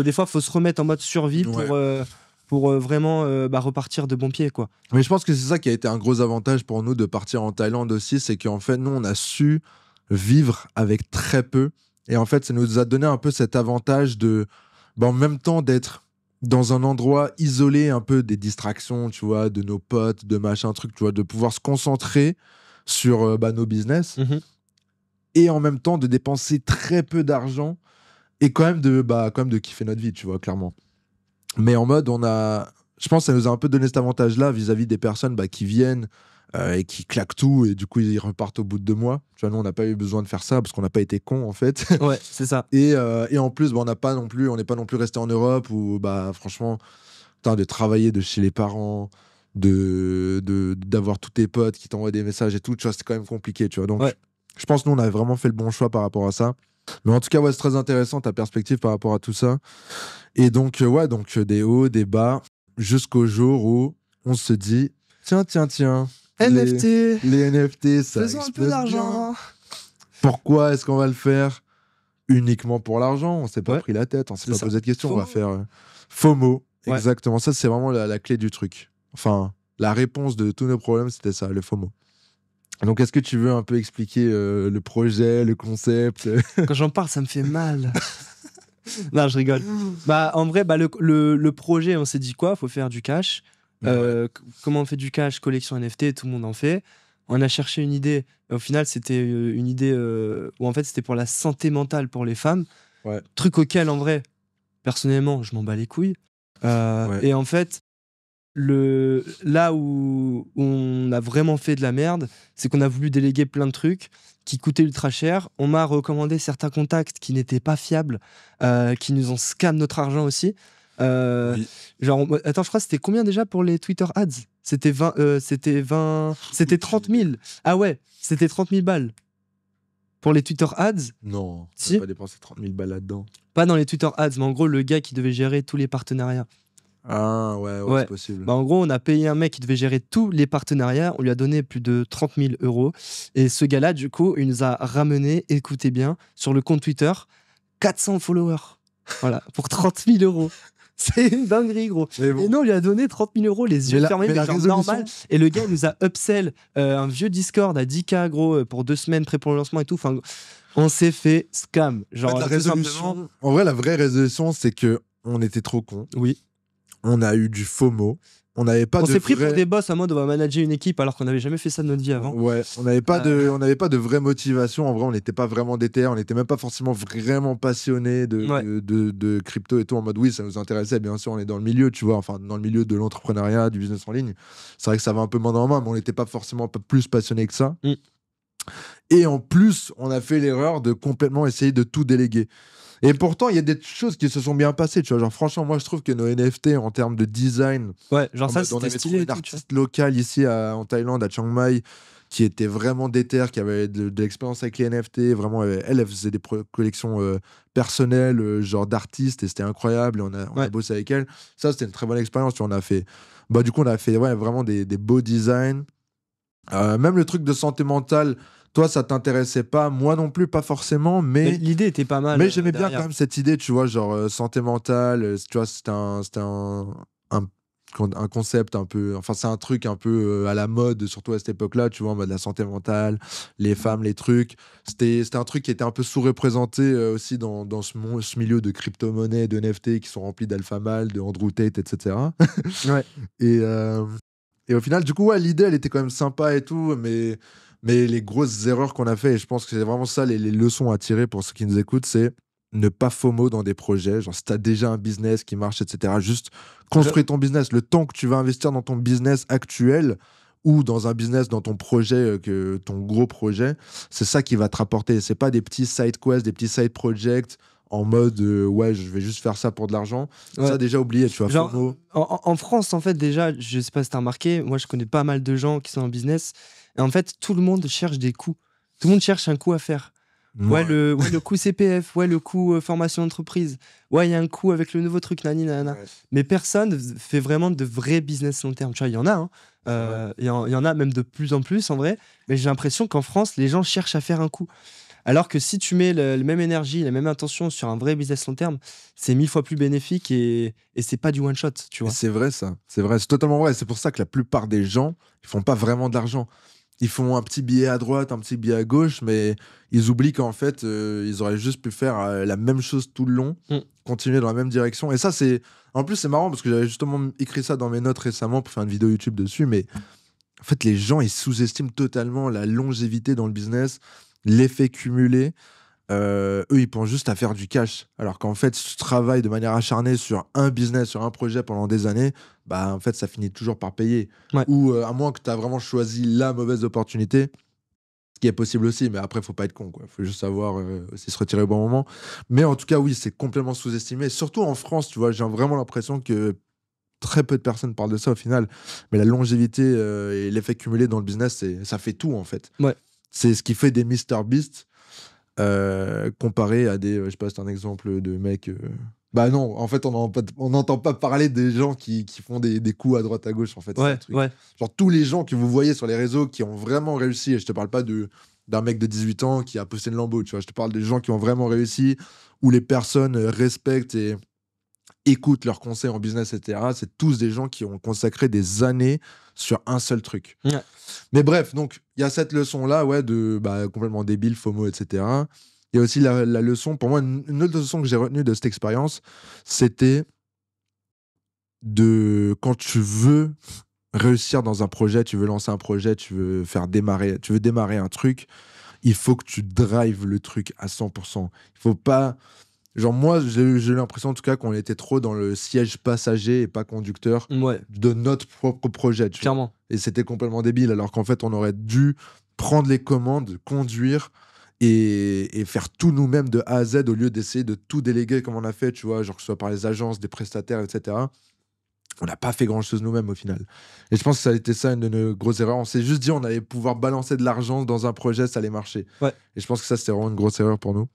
des fois, il faut se remettre en mode survie ouais. pour vraiment repartir de bon pied, quoi. Mais je pense que c'est ça qui a été un gros avantage pour nous de partir en Thaïlande aussi, c'est qu'en fait nous on a su vivre avec très peu et en fait ça nous a donné un peu cet avantage de bah, en même temps d'être dans un endroit isolé un peu des distractions, tu vois, de nos potes, de machin truc, tu vois, de pouvoir se concentrer sur bah, nos business Mhm. et en même temps de dépenser très peu d'argent et quand même de kiffer notre vie, tu vois, clairement. Mais en mode, je pense que ça nous a un peu donné cet avantage-là vis-à-vis des personnes bah, qui viennent et qui claquent tout et du coup ils repartent au bout de 2 mois. Tu vois, nous on n'a pas eu besoin de faire ça parce qu'on n'a pas été cons en fait. Ouais, c'est ça. Et en plus, bah, on n'est pas non plus resté en Europe où bah franchement, putain, de travailler de chez les parents, d'avoir tous tes potes qui t'envoient des messages et tout, tu vois, c'était quand même compliqué, tu vois. Donc, Ouais. je pense que nous, on a vraiment fait le bon choix par rapport à ça. Mais en tout cas, ouais, c'est très intéressant ta perspective par rapport à tout ça. Et donc, ouais, donc des hauts, des bas, jusqu'au jour où on se dit, tiens, NFT, les NFT, ça faisons un peu explose bien. d'argent. Pourquoi est-ce qu'on va le faire uniquement pour l'argent? On s'est pas Ouais. pris la tête, on s'est C'est pas ça. posé de questions. On va FOMO. faire FOMO. Ouais. Exactement. Ça, c'est vraiment la clé du truc. Enfin, la réponse de tous nos problèmes, c'était ça, le FOMO. Donc, est-ce que tu veux un peu expliquer le projet, le concept? Quand j'en parle, ça me fait mal. Non, je rigole. Bah, en vrai, le projet, on s'est dit quoi? Faut faire du cash. Comment on fait du cash? Collection NFT, tout le monde en fait. On a cherché une idée. Au final, c'était une idée où en fait, c'était pour la santé mentale pour les femmes. Ouais. Truc auquel, en vrai, personnellement, je m'en bats les couilles. Ouais. Et en fait, là où on a vraiment fait de la merde, c'est qu'on a voulu déléguer plein de trucs qui coûtaient ultra cher. On m'a recommandé certains contacts qui n'étaient pas fiables, qui nous ont scam notre argent aussi. Oui. Genre, attends, je crois que c'était combien déjà pour les Twitter ads? C'était 30 000. Ah ouais, c'était 30 000 balles. Pour les Twitter ads, Non, Si. pas dépenser 30 000 balles là-dedans. pas dans les Twitter ads, mais en gros, le gars qui devait gérer tous les partenariats. Ah, ouais, Ouais. c'est possible. Bah, en gros, on a payé un mec qui devait gérer tous les partenariats. On lui a donné plus de 30 000 euros. Et ce gars-là, du coup, il nous a ramené, écoutez bien, sur le compte Twitter, 400 followers. Voilà, pour 30 000 euros. C'est une dinguerie, gros. Mais bon. Et nous, on lui a donné 30 000 euros, les yeux fermés, mais la genre résolution- normal. Et le gars, il nous a upsell un vieux Discord à 10K, gros, pour 2 semaines prêt pour le lancement et tout. Enfin, on s'est fait scam. Genre, En fait, la tout résolution, simplement. en vrai, la vraie résolution, c'est que on était trop cons. Oui. On a eu du FOMO. On n'avait pas On de s'est pris vrai- pour des boss à mode on va manager une équipe alors qu'on n'avait jamais fait ça de notre vie avant. Ouais, on n'avait pas de vraie motivation. En vrai, on n'était pas vraiment déter. On n'était même pas forcément vraiment passionné Ouais. de crypto et tout. En mode, oui, ça nous intéressait. Bien sûr, on est dans le milieu, tu vois. Enfin, dans le milieu de l'entrepreneuriat, du business en ligne. C'est vrai que ça va un peu main dans la main, mais on n'était pas forcément plus passionné que ça. Mm. Et en plus, on a fait l'erreur de complètement essayer de tout déléguer. Et pourtant, il y a des choses qui se sont bien passées, tu vois. Genre, franchement, moi, je trouve que nos NFT, en termes de design, Ouais, genre en ça, mode, on c'était avait stylé. trouvé et une tout, tu vois. artiste locale ici en Thaïlande, à Chiang Mai, qui était vraiment déter, qui avait de l'expérience avec les NFT. Vraiment, elle faisait des collections personnelles, genre d'artistes, et c'était incroyable. Et on a Ouais. bossé avec elle. Ça, c'était une très bonne expérience. Tu vois, on a fait, bah, du coup, on a fait vraiment des beaux designs. Même le truc de santé mentale, toi, ça t'intéressait pas. Moi non plus, pas forcément, Mais mais. l'idée était pas mal. Mais j'aimais bien derrière. quand même cette idée, tu vois, genre santé mentale, tu vois, c'était un, un concept un peu, enfin c'est un truc un peu à la mode, surtout à cette époque-là, tu vois, en mode la santé mentale, les femmes, les trucs. C'était un truc qui était un peu sous-représenté aussi dans ce milieu de crypto-monnaies, de NFT qui sont remplis d'Alpha Mal, de Andrew Tate, etc. Ouais. Et au final, du coup, ouais, l'idée, elle était quand même sympa et tout, mais les grosses erreurs qu'on a fait, et je pense que c'est vraiment ça, les leçons à tirer pour ceux qui nous écoutent, c'est ne pas FOMO dans des projets. Genre, si tu as déjà un business qui marche, etc., juste construis ton business. Le temps que tu vas investir dans ton business actuel ou dans un business, dans ton projet, ton gros projet, c'est ça qui va te rapporter. C'est pas des petits side quests, des petits side projects en mode ouais, je vais juste faire ça pour de l'argent. Ouais. Ça, déjà oublié, tu vois. Genre, FOMO. en France, en fait, déjà, je sais pas si t'as remarqué, moi je connais pas mal de gens qui sont en business. Et en fait, tout le monde cherche des coûts. Tout le monde cherche un coût à faire. Ouais, le coût CPF, ouais, le coût formation d'entreprise. Ouais, il y a un coût avec le nouveau truc, nani, nanana. Ouais. Mais personne fait vraiment de vrais business long terme. Tu vois, il y en a, hein. Il y en a même de plus en plus en vrai. Mais j'ai l'impression qu'en France, les gens cherchent à faire un coup. Alors que si tu mets la même énergie, la même intention sur un vrai business long terme, c'est 1000 fois plus bénéfique et c'est pas du one shot, tu Et vois. c'est vrai, ça. C'est vrai, c'est totalement vrai. C'est pour ça que la plupart des gens, ils font pas vraiment d'argent. Ils font un petit billet à droite, un petit billet à gauche, mais ils oublient qu'en fait, ils auraient juste pu faire la même chose tout le long, continuer dans la même direction. Et ça, c'est. En plus, c'est marrant parce que j'avais justement écrit ça dans mes notes récemment pour faire une vidéo YouTube dessus, mais en fait, les gens, ils sous-estiment totalement la longévité dans le business, l'effet cumulé. Eux, ils pensent juste à faire du cash. Alors qu'en fait, si tu travailles de manière acharnée sur un business, sur un projet pendant des années, bah en fait, ça finit toujours par payer. Ouais. Ou à moins que tu as vraiment choisi la mauvaise opportunité, ce qui est possible aussi, mais après, faut pas être con, quoi. Faut juste savoir aussi se retirer au bon moment. Mais en tout cas, oui, c'est complètement sous-estimé. Surtout en France, tu vois, j'ai vraiment l'impression que très peu de personnes parlent de ça au final, mais la longévité et l'effet cumulé dans le business, ça fait tout en fait. Ouais. C'est ce qui fait des MrBeast comparé à des, je sais pas, c'est un exemple de mec. Bah non, en fait, on n'entend pas parler des gens qui font des coups à droite à gauche, en fait. C'est un truc. Genre, tous les gens que vous voyez sur les réseaux qui ont vraiment réussi, et je te parle pas d'un mec de 18 ans qui a posté une Lambo, tu vois, je te parle des gens qui ont vraiment réussi, où les personnes respectent et écoutent leurs conseils en business, etc. C'est tous des gens qui ont consacré des années sur un seul truc. Ouais. Mais bref, donc, il y a cette leçon-là, ouais, de complètement débile, FOMO, etc. Il y a aussi la leçon, pour moi, une autre leçon que j'ai retenue de cette expérience, c'était quand tu veux réussir dans un projet, tu veux lancer un projet, tu veux démarrer un truc, il faut que tu drives le truc à 100%. Il faut pas... Genre moi, j'ai l'impression en tout cas qu'on était trop dans le siège passager et pas conducteur de notre propre projet. Clairement. Et c'était complètement débile, alors qu'en fait, on aurait dû prendre les commandes, conduire et faire tout nous-mêmes de A à Z au lieu d'essayer de tout déléguer comme on a fait, tu vois, genre que ce soit par les agences, des prestataires, etc. On n'a pas fait grand-chose nous-mêmes au final. Et je pense que ça a été ça une de nos grosses erreurs. On s'est juste dit on allait pouvoir balancer de l'argent dans un projet, ça allait marcher. Ouais. Et je pense que ça, c'était vraiment une grosse erreur pour nous.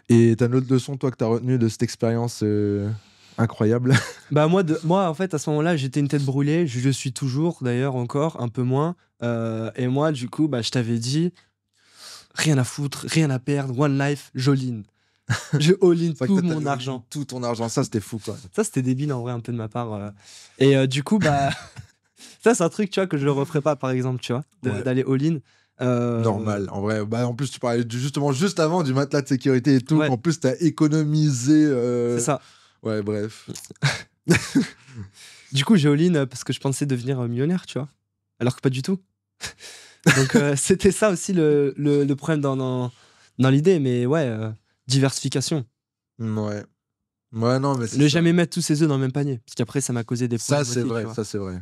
Et t'as une autre leçon, toi, que t'as retenue de cette expérience incroyable? Bah moi, en fait, à ce moment-là, j'étais une tête brûlée. Je suis toujours, d'ailleurs, encore, un peu moins. Et moi, du coup, je t'avais dit, rien à foutre, rien à perdre, one life, j'all-in. Je all-in tout mon argent. Tout ton argent, ça, c'était fou, quoi. Ça, c'était débile, en vrai, un peu de ma part. Et du coup, ça, c'est un truc, tu vois, que je ne referais pas, par exemple, tu vois, d'aller all-in. Normal, en vrai. En plus, tu parlais justement juste avant du matelas de sécurité et tout. En plus, t'as économisé. C'est ça. Ouais, bref. Du coup, j'ai all-in parce que je pensais devenir millionnaire, tu vois. Alors que pas du tout. Donc, c'était ça aussi le problème dans l'idée. Mais ouais, diversification. Ouais. Ouais, non, mais ne jamais mettre tous ses œufs dans le même panier. Parce qu'après, ça m'a causé des problèmes. Ça, c'est vrai.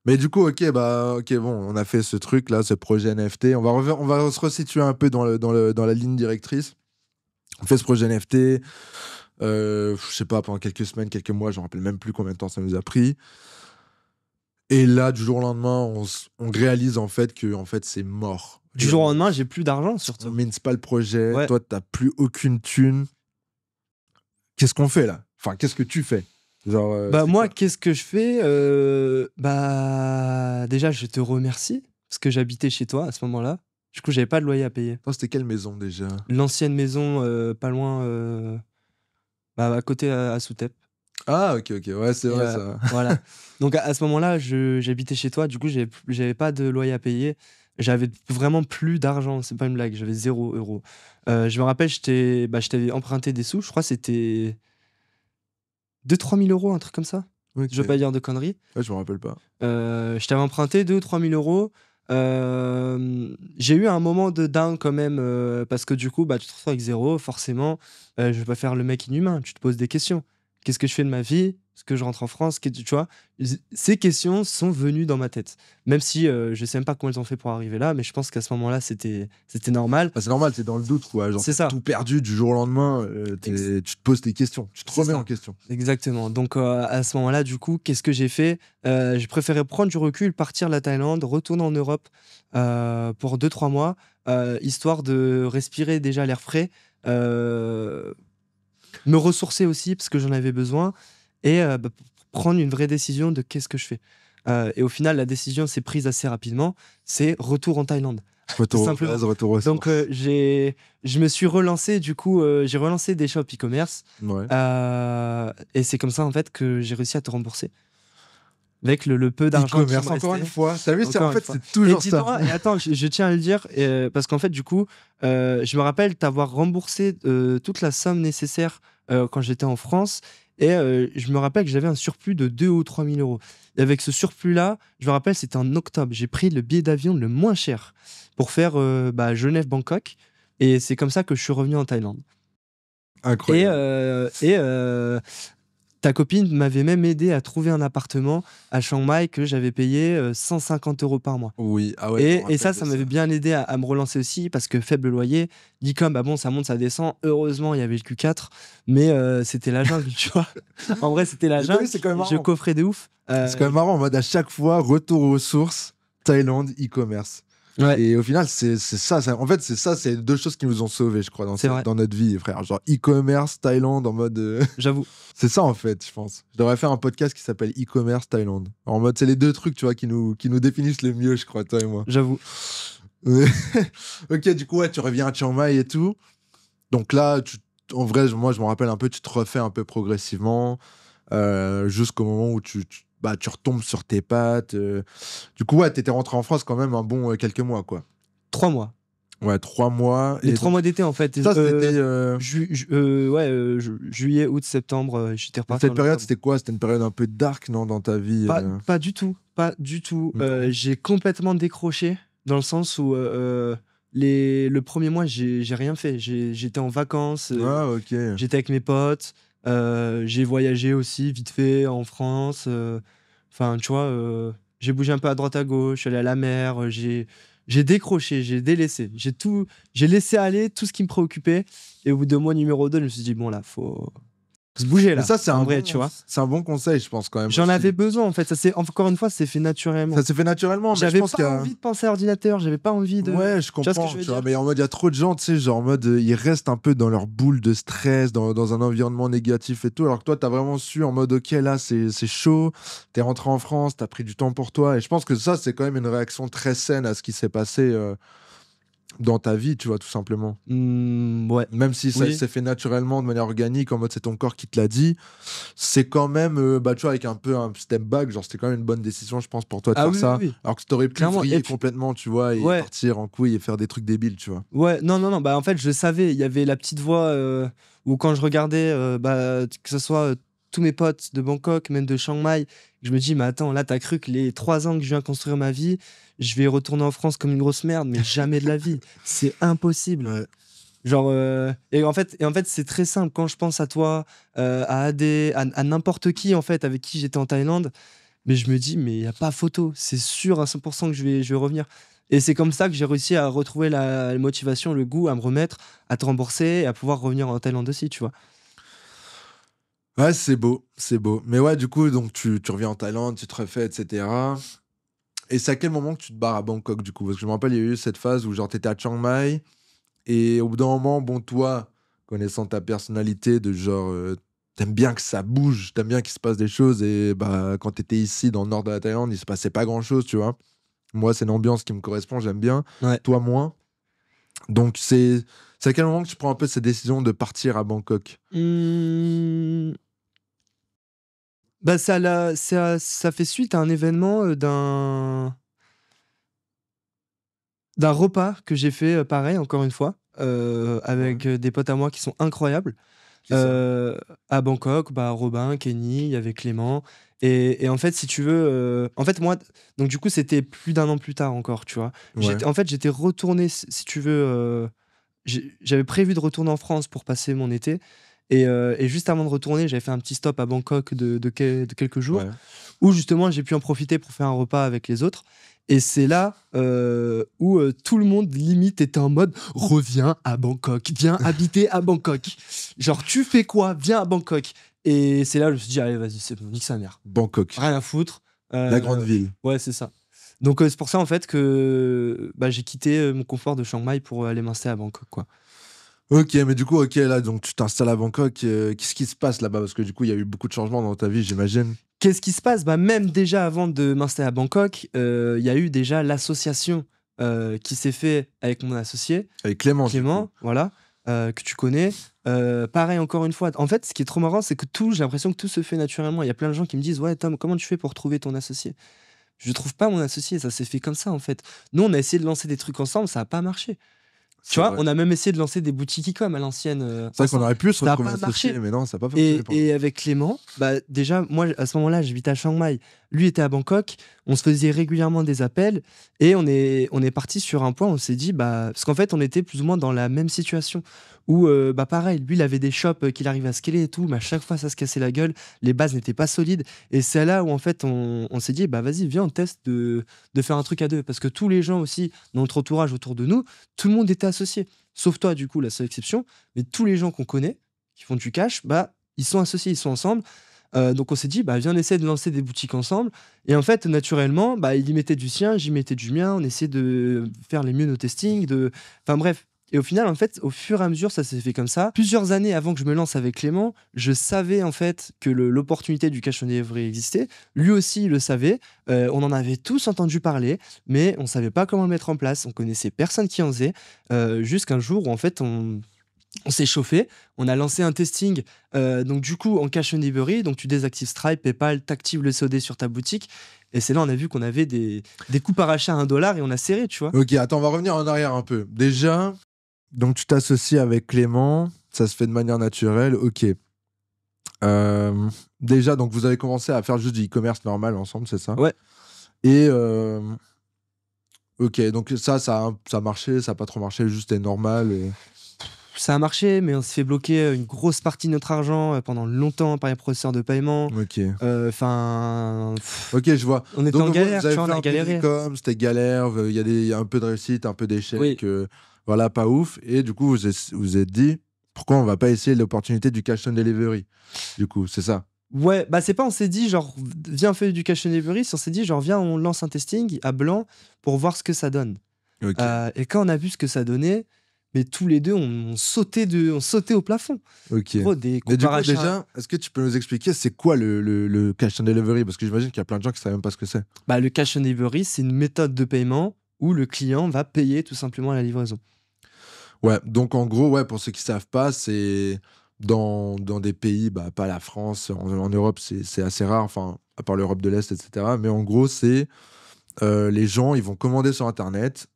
Mais du coup, ok, bon, on a fait ce truc là, ce projet NFT. On va se resituer un peu dans la ligne directrice. On fait ce projet NFT. Je sais pas, pendant quelques semaines, quelques mois, je me rappelle même plus combien de temps ça nous a pris. Et là, du jour au lendemain, on réalise en fait que c'est mort. Du jour au lendemain, j'ai plus d'argent surtout. On mince pas le projet. Ouais. Toi, t'as plus aucune thune. Qu'est-ce qu'on fait là? Enfin, qu'est-ce que tu fais? Genre, moi, qu'est-ce que je fais? Déjà, je te remercie parce que j'habitais chez toi à ce moment-là. Du coup, j'avais pas de loyer à payer. C'était quelle maison déjà? L'ancienne maison, pas loin, à côté à Soutep. Ah, ok, ouais, c'est vrai ça. Voilà. Donc à ce moment-là, j'habitais chez toi. Du coup, j'avais pas de loyer à payer. J'avais vraiment plus d'argent. C'est pas une blague. J'avais 0 euros. Je me rappelle, je t'avais emprunté des sous. Je crois que c'était 2-3 000 euros, un truc comme ça. Okay. Je veux pas dire de conneries. Ouais, je me rappelle pas. Je t'avais emprunté 2 ou 3 000 euros. J'ai eu un moment de down quand même parce que du coup, tu te retrouves avec 0, forcément. Je vais pas faire le mec inhumain. Tu te poses des questions. Qu'est-ce que je fais de ma vie? Est-ce que je rentre en France? Tu vois, ces questions sont venues dans ma tête. Même si je sais même pas comment elles ont fait pour arriver là, mais je pense qu'à ce moment-là, c'était normal. C'est normal, c'est dans le doute, quoi. Genre, c'est ça. Tout perdu du jour au lendemain, tu te poses tes questions, tu te remets en question. Exactement. Donc à ce moment-là, du coup, qu'est-ce que j'ai fait? J'ai préféré prendre du recul, partir de la Thaïlande, retourner en Europe pour 2-3 mois, histoire de respirer déjà l'air frais, me ressourcer aussi parce que j'en avais besoin et prendre une vraie décision de qu'est-ce que je fais. Et au final, la décision s'est prise assez rapidement, c'est retour en Thaïlande. Retour au Donc je me suis relancé, du coup, j'ai relancé des shops e-commerce. Ouais. Et c'est comme ça en fait que j'ai réussi à te rembourser. Avec le peu d'argent. E-commerce, encore une fois. T'as vu, en fait, c'est toujours ça. Et attends, je tiens à le dire, parce qu'en fait, du coup, je me rappelle t'avoir remboursé toute la somme nécessaire quand j'étais en France. Et je me rappelle que j'avais un surplus de 2 ou 3 000 euros. Et avec ce surplus-là, je me rappelle, c'était en octobre. J'ai pris le billet d'avion le moins cher pour faire Genève-Bangkok. Et c'est comme ça que je suis revenu en Thaïlande. Incroyable. Ta copine m'avait même aidé à trouver un appartement à Chiang Mai que j'avais payé 150 € par mois. Oui, ah ouais, je me Et rappelle ça, de ça m'avait ça. bien aidé à me relancer aussi parce que faible loyer, dit comme bah bon, ça monte, ça descend. Heureusement, il y avait le Q4, mais c'était la jungle, tu vois. En vrai, c'était la Mais t'as vu, jungle. c'est quand même Je marrant. coffrais de ouf. C'est quand même marrant en mode à chaque fois, retour aux sources, Thaïlande, e-commerce. Ouais, Et au final, c'est ça, en fait, c'est ça, c'est deux choses qui nous ont sauvés, je crois, c'est vrai, dans notre vie, frère. Genre e-commerce, Thaïlande, en mode. j'avoue. C'est ça, en fait, je pense. Je devrais faire un podcast qui s'appelle e-commerce Thaïlande. En mode, c'est les deux trucs, tu vois, qui nous définissent le mieux, je crois, toi et moi. J'avoue. Ok, du coup, ouais, tu reviens à Chiang Mai et tout. Donc là, en vrai, moi, je me rappelle un peu, tu te refais un peu progressivement, jusqu'au moment où bah, tu retombes sur tes pattes. Du coup, ouais, t'étais rentré en France quand même un bon quelques mois, quoi. 3 mois. Ouais, 3 mois. Les Et 3 mois d'été, en fait. ça, c'était. Juillet, août, septembre, j'étais reparti Cette en période, octobre. c'était quoi? C'était une période un peu dark, non, dans ta vie Pas du tout. Pas du tout. Non. J'ai complètement décroché dans le sens où le premier mois, j'ai rien fait. J'étais en vacances, Ah, ok. j'étais avec mes potes, j'ai voyagé aussi vite fait en France. Enfin, tu vois, j'ai bougé un peu à droite à gauche, je suis allé à la mer, j'ai décroché, j'ai délaissé. J'ai laissé aller tout ce qui me préoccupait. Et au bout de mois numéro 2, je me suis dit, bon là, faut se bouger Mais là. ça, En vrai, tu vois. c'est un bon conseil, je pense, quand même. J'en aussi. avais besoin en fait. Encore une fois, c'est fait naturellement. Ça s'est fait naturellement, mais je J'avais pense qu'il y pas a. envie de penser à l'ordinateur, j'avais pas envie de. Ouais, je Tu vois ce que comprends, je veux tu vois, dire? mais en mode, il y a trop de gens, tu sais, genre en mode, ils restent un peu dans leur boule de stress, dans un environnement négatif et tout, alors que toi, t'as vraiment su en mode, ok, là, c'est chaud, t'es rentré en France, t'as pris du temps pour toi, et je pense que ça, c'est quand même une réaction très saine à ce qui s'est passé dans ta vie, tu vois, tout simplement. Ouais. Même si ça Oui. s'est fait naturellement, de manière organique, en mode, c'est ton corps qui te l'a dit, c'est quand même, bah, tu vois, avec un peu un step back, genre, c'était quand même une bonne décision, je pense, pour toi de Ah faire oui, ça, oui, oui. alors que t'aurais pu Clairement. vriller Et puis, complètement, tu vois, et ouais, partir en couille et faire des trucs débiles, tu vois. ouais, non, non, non. Bah en fait, je savais, il y avait la petite voix où quand je regardais, que ce soit tous mes potes de Bangkok, même de Chiang Mai, je me dis, mais attends, là, t'as cru que les 3 ans que je viens construire ma vie, je vais retourner en France comme une grosse merde, mais jamais de la vie. C'est impossible. Ouais. Genre, et en fait, c'est très simple. Quand je pense à toi, à Adé, à n'importe qui, en fait, avec qui j'étais en Thaïlande, mais je me dis, mais il n'y a pas photo. C'est sûr à 100% que je vais revenir. Et c'est comme ça que j'ai réussi à retrouver la motivation, le goût, à me remettre, à te rembourser et à pouvoir revenir en Thaïlande aussi, tu vois. Ouais, c'est beau, c'est beau. Mais ouais, du coup, donc tu reviens en Thaïlande, tu te refais, etc. Et c'est à quel moment que tu te barres à Bangkok, du coup? Parce que je me rappelle, il y a eu cette phase où genre t'étais à Chiang Mai, et au bout d'un moment, bon, toi, connaissant ta personnalité, de genre, t'aimes bien que ça bouge, t'aimes bien qu'il se passe des choses, et bah, quand t'étais ici, dans le nord de la Thaïlande, il se passait pas grand-chose, tu vois. Moi, c'est une ambiance qui me correspond, j'aime bien. Ouais. Toi, moins. Donc, c'est à quel moment que tu prends un peu cette décision de partir à Bangkok? Mmh. Bah, ça fait suite à un événement d'un repas que j'ai fait, pareil, encore une fois, avec des potes à moi qui sont incroyables. Qui ça? À Bangkok, bah, Robin, Kenny, il y avait Clément. Et en fait, si tu veux, en fait, moi, donc du coup, c'était plus d'un an plus tard encore, tu vois. Ouais. En fait, j'étais retourné, si tu veux, j'avais prévu de retourner en France pour passer mon été. Et juste avant de retourner, j'avais fait un petit stop à Bangkok de quelques jours, Ouais. où justement j'ai pu en profiter pour faire un repas avec les autres. Et c'est là où tout le monde limite était en mode reviens à Bangkok, viens habiter à Bangkok. Genre tu fais quoi? Viens à Bangkok. Et c'est là où je me suis dit allez vas-y c'est bon, nique sa mère. Bangkok, Rien à foutre. la grande ville. Ouais c'est ça. Donc c'est pour ça en fait que bah, j'ai quitté mon confort de Chiang Mai pour aller m'installer à Bangkok quoi. Ok, mais du coup, ok, là, donc tu t'installes à Bangkok. Qu'est-ce qui se passe là-bas? Parce que du coup, il y a eu beaucoup de changements dans ta vie, j'imagine. Qu'est-ce qui se passe? Bah, même déjà avant de m'installer à Bangkok, il y a eu déjà l'association qui s'est fait avec mon associé, Avec Clément, du Clément, coup. voilà, que tu connais. Pareil, encore une fois. En fait, ce qui est trop marrant, c'est que j'ai l'impression que tout se fait naturellement. Il y a plein de gens qui me disent ouais, Tom, comment tu fais pour trouver ton associé? Je trouve pas mon associé, ça s'est fait comme ça en fait. Nous, on a essayé de lancer des trucs ensemble, ça a pas marché. Tu vois, on a même essayé de lancer des boutiques e-com à l'ancienne. C'est vrai qu'on aurait pu se Ça a retrouver pas marché. associés, mais non, ça n'a pas fonctionné. Et avec Clément, bah déjà, moi, à ce moment-là, j'habitais à Chiang Mai. Lui était à Bangkok. On se faisait régulièrement des appels. Et on est parti sur un point. On s'est dit, bah, parce qu'en fait, on était plus ou moins dans la même situation. Où, bah, pareil, lui, il avait des shops qu'il arrivait à scaler et tout. Mais à chaque fois, ça se cassait la gueule. Les bases n'étaient pas solides. Et c'est là où, en fait, on s'est dit, bah, vas-y, viens, on teste de faire un truc à deux. Parce que tous les gens aussi, dans notre entourage autour de nous, tout le monde était associé. Sauf toi, du coup, la seule exception. Mais tous les gens qu'on connaît, qui font du cash, bah, ils sont associés, ils sont ensemble. Donc on s'est dit, bah, viens, on essaie de lancer des boutiques ensemble. Et en fait, naturellement, bah, il y mettait du sien, j'y mettais du mien. On essayait de faire les mieux nos testings. Enfin bref. Et au final, en fait, au fur et à mesure, ça s'est fait comme ça. Plusieurs années avant que je me lance avec Clément, je savais en fait que l'opportunité du cash on delivery existait. Lui aussi, il le savait. On en avait tous entendu parler, mais on savait pas comment le mettre en place. On connaissait personne qui en faisait. Jusqu'un jour où en fait, on s'est chauffé, on a lancé un testing, donc du coup en cash on delivery, donc tu désactives Stripe, PayPal, t'actives le COD sur ta boutique, et c'est là on a vu qu'on avait des coûts par achat à $1 et on a serré, tu vois. Ok, attends, on va revenir en arrière un peu. Déjà, donc tu t'associes avec Clément, ça se fait de manière naturelle, ok. Déjà, donc vous avez commencé à faire juste du e-commerce normal ensemble, c'est ça? Ouais. Et ok, donc ça a marché, ça n'a pas trop marché, juste c'était normal. Ça a marché, mais on s'est fait bloquer une grosse partie de notre argent pendant longtemps par les processeurs de paiement. Ok. Enfin. Ok, je vois. On était donc, en galère, vous avez tu vois, on fait a un peu galéré. d'e-com, c'était galère, il y a un peu de réussite, un peu d'échec, Oui. voilà, pas ouf. Et du coup, vous êtes dit, pourquoi on va pas essayer l'opportunité du cash on delivery? Du coup, c'est ça. Ouais, bah c'est pas on s'est dit genre viens faire du cash on delivery, on s'est dit genre viens on lance un testing à blanc pour voir ce que ça donne. Ok. Et quand on a vu ce que ça donnait, mais tous les deux on sautait au plafond. Ok. Gros, des Mais du coup, comparations. déjà, est-ce que tu peux nous expliquer c'est quoi le cash on delivery? Parce que j'imagine qu'il y a plein de gens qui savent même pas ce que c'est. Bah, le cash on delivery, c'est une méthode de paiement où le client va payer tout simplement à la livraison. Ouais, donc en gros, ouais, pour ceux qui savent pas, c'est dans des pays, bah, pas la France, en Europe, c'est assez rare, enfin, à part l'Europe de l'Est, etc. Mais en gros, c'est les gens, ils vont commander sur Internet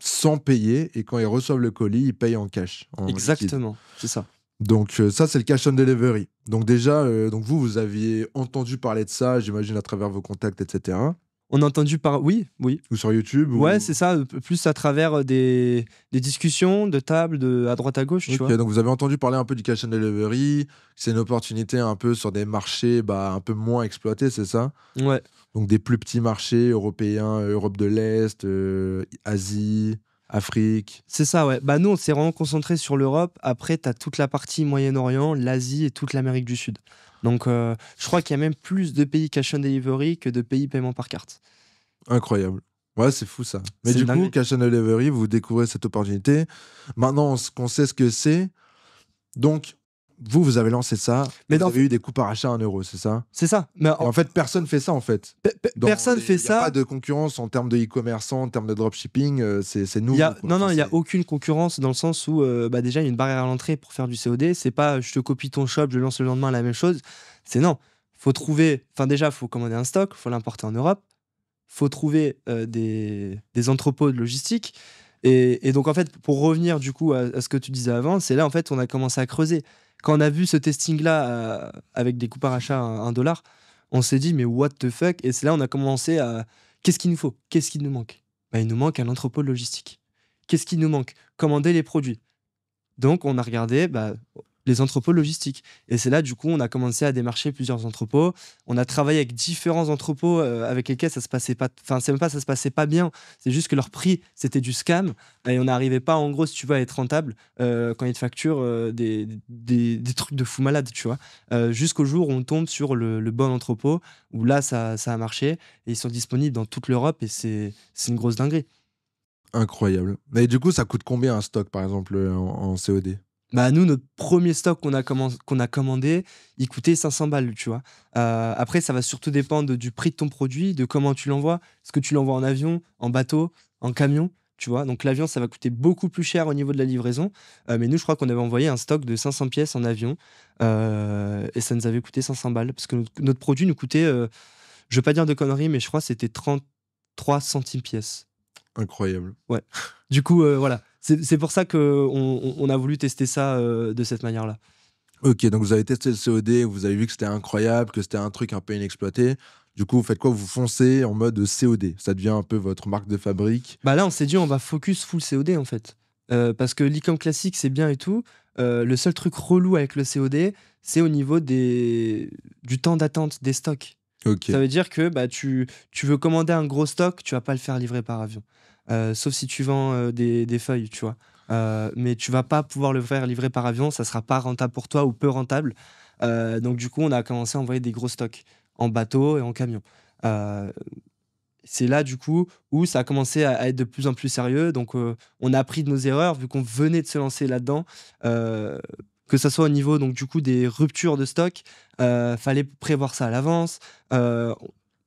sans payer, et quand ils reçoivent le colis, ils payent en cash, en liquide. Exactement, c'est ça. Donc ça, c'est le cash on delivery. Donc déjà, donc vous aviez entendu parler de ça, j'imagine, à travers vos contacts, etc. On a entendu oui. Ou sur YouTube. Ouais, c'est ça, plus à travers des discussions de table à droite à gauche, tu Ok, vois. donc vous avez entendu parler un peu du cash and delivery, c'est une opportunité un peu sur des marchés, bah, un peu moins exploités, c'est ça? Ouais. Donc des plus petits marchés européens, Europe de l'Est, Asie, Afrique. C'est ça, ouais. Bah, nous, on s'est vraiment concentré sur l'Europe. Après, tu as toute la partie Moyen-Orient, l'Asie et toute l'Amérique du Sud. Donc, je crois qu'il y a même plus de pays cash on delivery que de pays paiement par carte. Incroyable. Ouais, c'est fou ça. Mais C'est du dingue. coup, cash and delivery, vous découvrez cette opportunité. Maintenant, qu'on sait ce que c'est, donc vous avez lancé ça, Mais vous avez eu des coûts par achat à €1, c'est ça? C'est ça. Mais Et en fait, personne fait ça en fait. personne fait Il n'y a ça. pas de concurrence en termes de e-commerçants, en termes de dropshipping, c'est nous. Non, il n'y a aucune concurrence dans le sens où bah, déjà, il y a une barrière à l'entrée pour faire du COD. C'est pas je te copie ton shop, je lance le lendemain la même chose. C'est non. Faut trouver. Enfin, déjà, faut commander un stock, faut l'importer en Europe. Faut trouver des entrepôts de logistique. Et donc, en fait, pour revenir du coup à ce que tu disais avant, c'est là, en fait, on a commencé à creuser. Quand on a vu ce testing-là avec des coûts par achat à $1, on s'est dit, mais what the fuck? Et c'est là on a commencé à. Qu'est-ce qu'il nous faut? Qu'est-ce qu'il nous manque? Bah, il nous manque un entrepôt de logistique. Qu'est-ce qu'il nous manque? Commander les produits. Donc, on a regardé les entrepôts logistiques. Et c'est là, du coup, on a commencé à démarcher plusieurs entrepôts. On a travaillé avec différents entrepôts avec lesquels ça se passait pas. Enfin, c'est même pas ça se passait pas bien. C'est juste que leur prix, c'était du scam. Et on n'arrivait pas, en gros, si tu veux, à être rentable quand ils te facturent des trucs de fou malade, tu vois. Jusqu'au jour où on tombe sur le bon entrepôt, où là, ça a marché. Et ils sont disponibles dans toute l'Europe. Et c'est une grosse dinguerie. Incroyable. Mais du coup, ça coûte combien un stock, par exemple, en COD? Bah, nous, notre premier stock qu'on a commandé, il coûtait 500 balles, tu vois. Après, ça va surtout dépendre du prix de ton produit, de comment tu l'envoies. Est-ce que tu l'envoies en avion, en bateau, en camion, tu vois. Donc, l'avion, ça va coûter beaucoup plus cher au niveau de la livraison. Mais nous, je crois qu'on avait envoyé un stock de 500 pièces en avion. Et ça nous avait coûté 500 balles. Parce que notre produit nous coûtait, je vais pas dire de conneries, mais je crois que c'était 33 centimes pièce. Incroyable. Ouais. Du coup, voilà. C'est pour ça qu'on a voulu tester ça de cette manière-là. Ok, donc vous avez testé le COD, vous avez vu que c'était incroyable, que c'était un truc un peu inexploité. Du coup, vous faites quoi? Vous foncez en mode COD. Ça devient un peu votre marque de fabrique. Bah là, on s'est dit, on va focus full COD en fait. Parce que l'e-com classique, c'est bien et tout. Le seul truc relou avec le COD, c'est au niveau du temps d'attente des stocks. Ok. Ça veut dire que bah, tu veux commander un gros stock, tu vas pas le faire livrer par avion. Sauf si tu vends des feuilles, tu vois. Mais tu vas pas pouvoir le faire livrer par avion, ça sera pas rentable pour toi ou peu rentable. Donc du coup, on a commencé à envoyer des gros stocks en bateau et en camion. Euh, c'est là du coup où ça a commencé à être de plus en plus sérieux. Donc on a appris de nos erreurs vu qu'on venait de se lancer là-dedans. Que ça soit au niveau donc du coup des ruptures de stock, fallait prévoir ça à l'avance.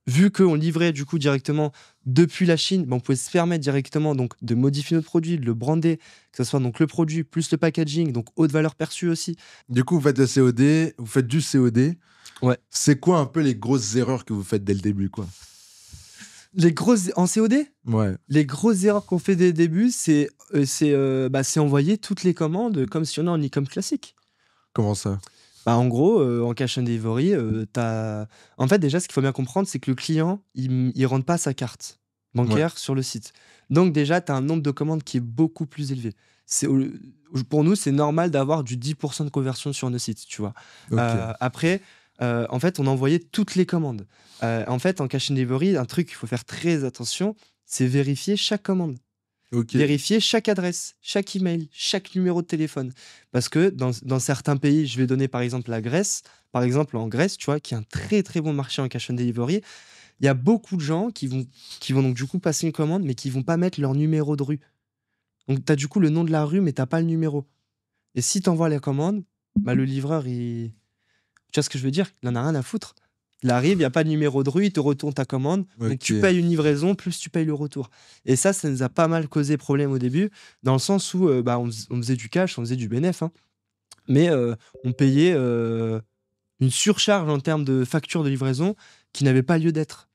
Vu qu'on livrait du coup directement depuis la Chine, on pouvait se permettre directement donc de modifier notre produit, de le brander, que ce soit donc le produit plus le packaging, donc haute valeur perçue aussi. Du coup, vous faites le COD, vous faites du COD. Ouais. C'est quoi un peu les grosses erreurs que vous faites dès le début, quoi? Les grosses en COD, Ouais. les grosses erreurs qu'on fait dès le début, c'est envoyer toutes les commandes comme si on est en e-com classique. Comment ça? Bah, en gros, en cash and delivery, en fait, déjà, ce qu'il faut bien comprendre, c'est que le client, il rentre pas sa carte bancaire sur le site. Donc déjà, tu as un nombre de commandes qui est beaucoup plus élevé. Pour nous, c'est normal d'avoir du 10% de conversion sur nos sites, tu vois. Ok. Après, en fait, on envoyait toutes les commandes. En fait, en cash and delivery, un truc qu'il faut faire très attention, c'est vérifier chaque commande. Ok. Vérifier chaque adresse, chaque email, chaque numéro de téléphone. Parce que dans certains pays, je vais donner par exemple la Grèce, par exemple en Grèce, tu vois, qui est un très très bon marché en cash and delivery, il y a beaucoup de gens qui vont donc du coup passer une commande, mais qui vont pas mettre leur numéro de rue. Donc tu as du coup le nom de la rue, mais t'as pas le numéro. Et si tu envoies la commande, bah, le livreur, tu vois ce que je veux dire? Il en a rien à foutre. Il arrive, il n'y a pas de numéro de rue, il te retourne ta commande. Donc tu Ok. payes une livraison, plus tu payes le retour. Et ça nous a pas mal causé problème au début, dans le sens où on faisait du cash, on faisait du bénéf, hein. Mais on payait une surcharge en termes de facture de livraison qui n'avait pas lieu d'être.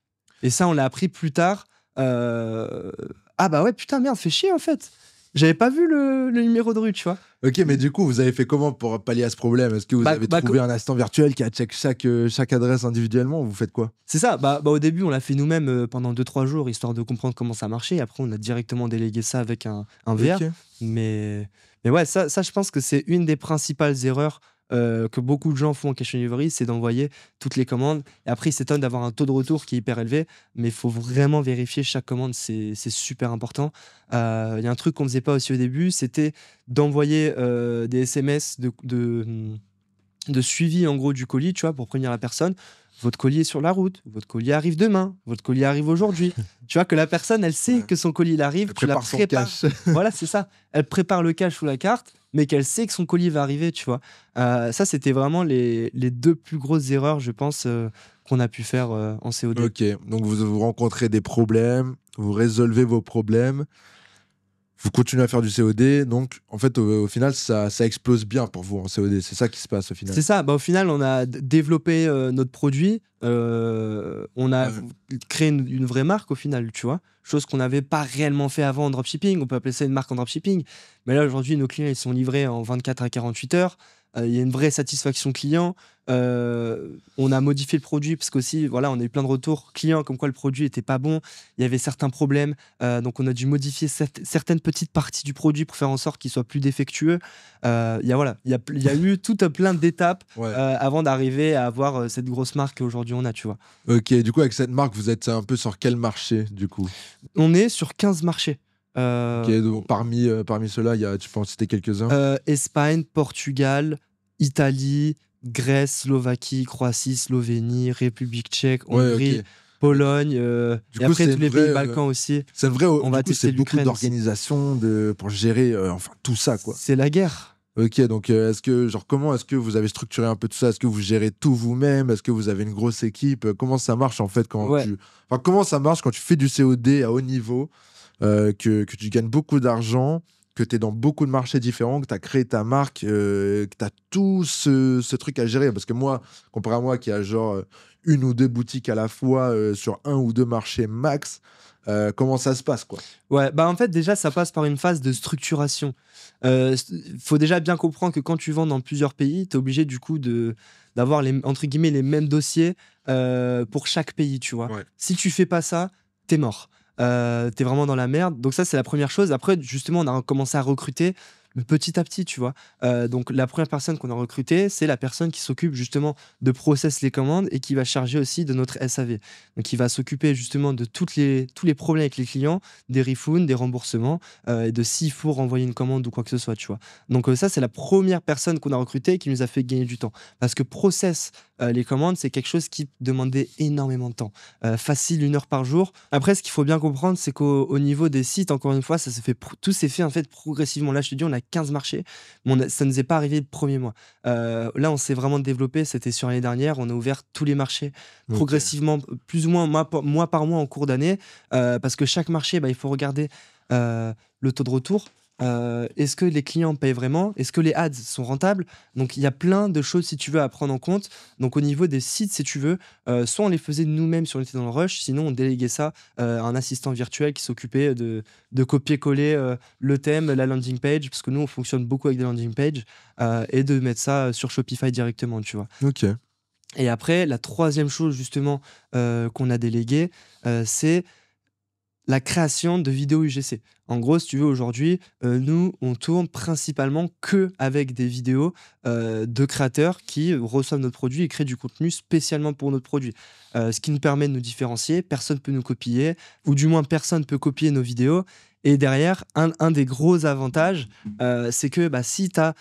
Et ça, on l'a appris plus tard. Ah bah ouais, putain, merde, fait chier en fait. J'avais pas vu le numéro de rue, tu vois. Ok, mais du coup, vous avez fait comment pour pallier à ce problème? Est-ce que vous avez trouvé un assistant virtuel qui a check chaque adresse individuellement ou vous faites quoi? C'est ça, au début on l'a fait nous-mêmes pendant 2-3 jours histoire de comprendre comment ça marchait. Et après on a directement délégué ça avec un VR. Ok. Mais ouais, ça je pense que c'est une des principales erreurs que beaucoup de gens font en cash and delivery, c'est d'envoyer toutes les commandes. Et après ils s'étonnent d'avoir un taux de retour qui est hyper élevé, mais il faut vraiment vérifier chaque commande, c'est super important. Il y a un truc qu'on faisait pas aussi au début, c'était d'envoyer des SMS de suivi en gros du colis, tu vois, pour prévenir la personne. Votre colis est sur la route, votre colis arrive demain, votre colis arrive aujourd'hui. Tu vois que la personne, elle sait que son colis il arrive, Elle tu la prépare son prépares. cash. Voilà, c'est ça. Elle prépare le cash sous la carte, mais qu'elle sait que son colis va arriver, tu vois. Ça, c'était vraiment les deux plus grosses erreurs, je pense, qu'on a pu faire en COD. Ok, donc vous rencontrez des problèmes, vous résolvez vos problèmes, vous continuez à faire du COD, donc en fait au final ça explose bien pour vous en COD, c'est ça qui se passe au final. C'est ça. Au final, on a développé notre produit. On a créé une vraie marque au final, tu vois. Chose qu'on n'avait pas réellement fait avant en dropshipping. On peut appeler ça une marque en dropshipping. Mais là, aujourd'hui, nos clients, ils sont livrés en 24 à 48 heures. Il y a une vraie satisfaction client. On a modifié le produit parce qu'aussi, voilà, on a eu plein de retours clients comme quoi le produit était pas bon. Il y avait certains problèmes. Donc, on a dû modifier certaines petites parties du produit pour faire en sorte qu'il soit plus défectueux. Il y a eu tout plein d'étapes avant d'arriver à avoir cette grosse marque qu'aujourd'hui on a, tu vois. Ok, du coup avec cette marque, vous êtes un peu sur quel marché du coup? On est sur 15 marchés. Ok, donc, parmi ceux-là, tu peux en citer quelques-uns? Espagne, Portugal, Italie, Grèce, Slovaquie, Croatie, Slovénie, République tchèque, Hongrie, ok. Pologne, Du et coup, après c'est tous les vrai, pays Balkans aussi. C'est vrai, On va du coup, tester c'est beaucoup l'Ukraine aussi. d'organisation pour gérer enfin tout ça quoi. C'est la guerre. Ok, donc comment est-ce que vous avez structuré un peu tout ça? Est-ce que vous gérez tout vous-même? Est-ce que vous avez une grosse équipe? Comment ça marche en fait comment ça marche quand tu fais du COD à haut niveau, que tu gagnes beaucoup d'argent, que tu es dans beaucoup de marchés différents, que tu as créé ta marque, que tu as tout ce truc à gérer? Parce que moi, comparé à moi qui a genre une ou deux boutiques à la fois sur un ou deux marchés max, Comment ça se passe, quoi? Ouais, bah en fait, déjà, ça passe par une phase de structuration. Faut déjà bien comprendre que quand tu vends dans plusieurs pays, tu es obligé du coup d'avoir les, entre guillemets, les mêmes dossiers pour chaque pays, tu vois. Ouais. Si tu fais pas ça, t'es mort. T'es vraiment dans la merde. Donc ça, c'est la première chose. Après, justement, on a commencé à recruter mais petit à petit, tu vois. Donc la première personne qu'on a recrutée, c'est la personne qui s'occupe justement de process les commandes et qui va charger aussi de notre SAV. Donc il va s'occuper justement de tous les problèmes avec les clients, des refunds, des remboursements, et de s'il faut renvoyer une commande ou quoi que ce soit, tu vois. Donc ça, c'est la première personne qu'on a recrutée et qui nous a fait gagner du temps. Parce que process les commandes, c'est quelque chose qui demandait énormément de temps. Facile 1 heure par jour. Après, ce qu'il faut bien comprendre, c'est qu'au niveau des sites, encore une fois, tout s'est fait en fait progressivement. Là, je te dis, on a 15 marchés, mais ça ne nous est pas arrivé le premier mois. Là, on s'est vraiment développé. C'était sur l'année dernière. On a ouvert tous les marchés progressivement, plus ou moins mois par mois en cours d'année, parce que chaque marché, bah, il faut regarder le taux de retour. Est-ce que les clients payent vraiment? Est-ce que les ads sont rentables? Donc il y a plein de choses si tu veux à prendre en compte. Donc au niveau des sites, si tu veux, soit on les faisait nous-mêmes si on était dans le rush, sinon on déléguait ça à un assistant virtuel qui s'occupait de copier-coller le thème, la landing page, parce que nous on fonctionne beaucoup avec des landing pages, et de mettre ça sur Shopify directement, tu vois. Ok. Et après, la troisième chose justement qu'on a déléguée, c'est la création de vidéos UGC. En gros, si tu veux, aujourd'hui, nous, on tourne principalement que avec des vidéos de créateurs qui reçoivent notre produit et créent du contenu spécialement pour notre produit. Ce qui nous permet de nous différencier, personne ne peut nous copier, ou du moins personne ne peut copier nos vidéos. Et derrière, un des gros avantages, c'est que bah, si tu as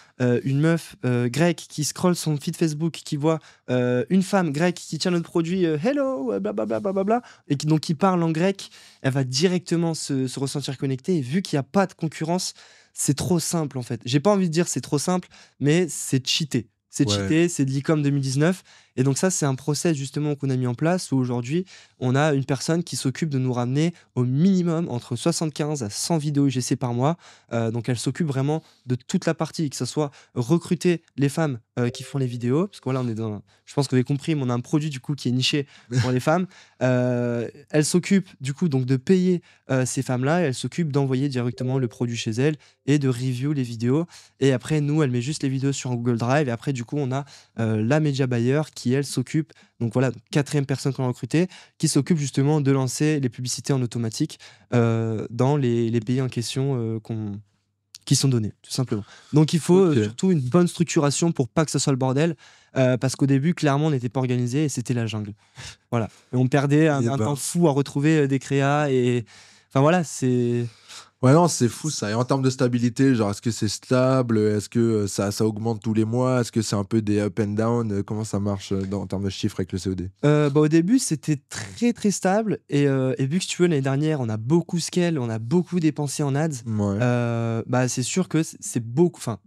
une meuf grecque qui scrolle son feed Facebook, qui voit une femme grecque qui tient notre produit, hello, blablabla, bla, bla, bla, et donc qui parle en grec, elle va directement se ressentir connectée. Et vu qu'il n'y a pas de concurrence, c'est trop simple en fait. J'ai pas envie de dire c'est trop simple, mais c'est cheaté. C'est cheaté, c'est de l'e-com 2019. Et donc ça, c'est un process justement qu'on a mis en place où aujourd'hui, on a une personne qui s'occupe de nous ramener au minimum entre 75 à 100 vidéos UGC par mois. Donc elle s'occupe vraiment de toute la partie, que ce soit recruter les femmes qui font les vidéos, parce que voilà, je pense que vous avez compris, mais on a un produit du coup qui est niché pour les femmes. Elle s'occupe du coup donc de payer ces femmes-là, et elle s'occupe d'envoyer directement le produit chez elle et de review les vidéos. Et après, nous, elle met juste les vidéos sur un Google Drive. Et après, du coup, on a la média buyer qui, elle, s'occupe, donc voilà, quatrième personne qu'on a recrutée, qui s'occupe justement de lancer les publicités en automatique dans les pays en question qui sont donnés, tout simplement. Donc il faut surtout une bonne structuration pour pas que ce soit le bordel, parce qu'au début, clairement, on n'était pas organisé et c'était la jungle. Voilà. Et on perdait un temps fou à retrouver des créas et... Enfin voilà, c'est... Ouais, non, c'est fou ça. Et en termes de stabilité, genre, est-ce que c'est stable? Est-ce que ça augmente tous les mois? Est-ce que c'est un peu des up and down? Comment ça marche en termes de chiffres avec le COD? Bah, au début, c'était très très stable. Et vu que si tu veux, l'année dernière, on a beaucoup scale, on a beaucoup dépensé en ads. Ouais. Bah, c'est sûr que c'est beaucoup. Enfin,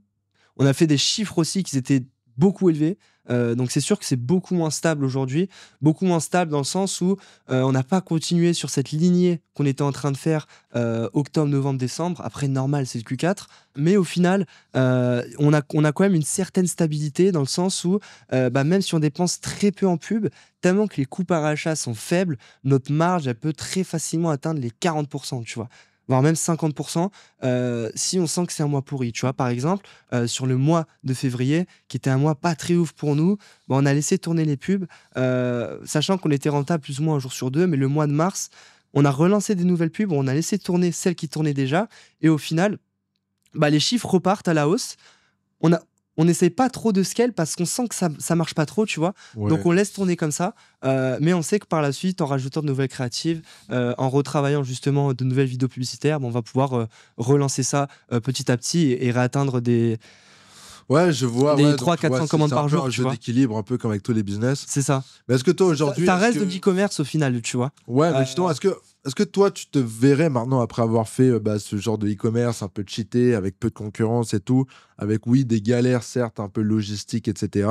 on a fait des chiffres aussi qui étaient beaucoup élevés. Donc c'est sûr que c'est beaucoup moins stable aujourd'hui, beaucoup moins stable dans le sens où on n'a pas continué sur cette lignée qu'on était en train de faire octobre, novembre, décembre. Après, normal, c'est le Q4. Mais au final, on a quand même une certaine stabilité dans le sens où bah, même si on dépense très peu en pub, tellement que les coûts par achat sont faibles, notre marge, elle peut très facilement atteindre les 40%, tu vois, voire même 50%, si on sent que c'est un mois pourri. Tu vois, par exemple, sur le mois de février, qui était un mois pas très ouf pour nous, bah, on a laissé tourner les pubs, sachant qu'on était rentable plus ou moins un jour sur deux, mais le mois de mars, on a relancé des nouvelles pubs, on a laissé tourner celles qui tournaient déjà, et au final, bah, les chiffres repartent à la hausse. On n'essaye pas trop de scale parce qu'on sent que ça marche pas trop, tu vois. Ouais. Donc on laisse tourner comme ça, mais on sait que par la suite, en rajoutant de nouvelles créatives, en retravaillant justement de nouvelles vidéos publicitaires, on va pouvoir relancer ça petit à petit et réatteindre des... Ouais, je vois. Des Ouais, 300-400 commandes par jour, un tu jeu vois. d'équilibre, un peu comme avec tous les business. C'est ça. Mais est-ce que toi, aujourd'hui... Ça reste de l'e-commerce au final, tu vois. Ouais, mais justement, est-ce que toi, tu te verrais maintenant, après avoir fait ce genre de e-commerce un peu cheaté, avec peu de concurrence et tout, avec, oui, des galères, certes, un peu logistiques, etc.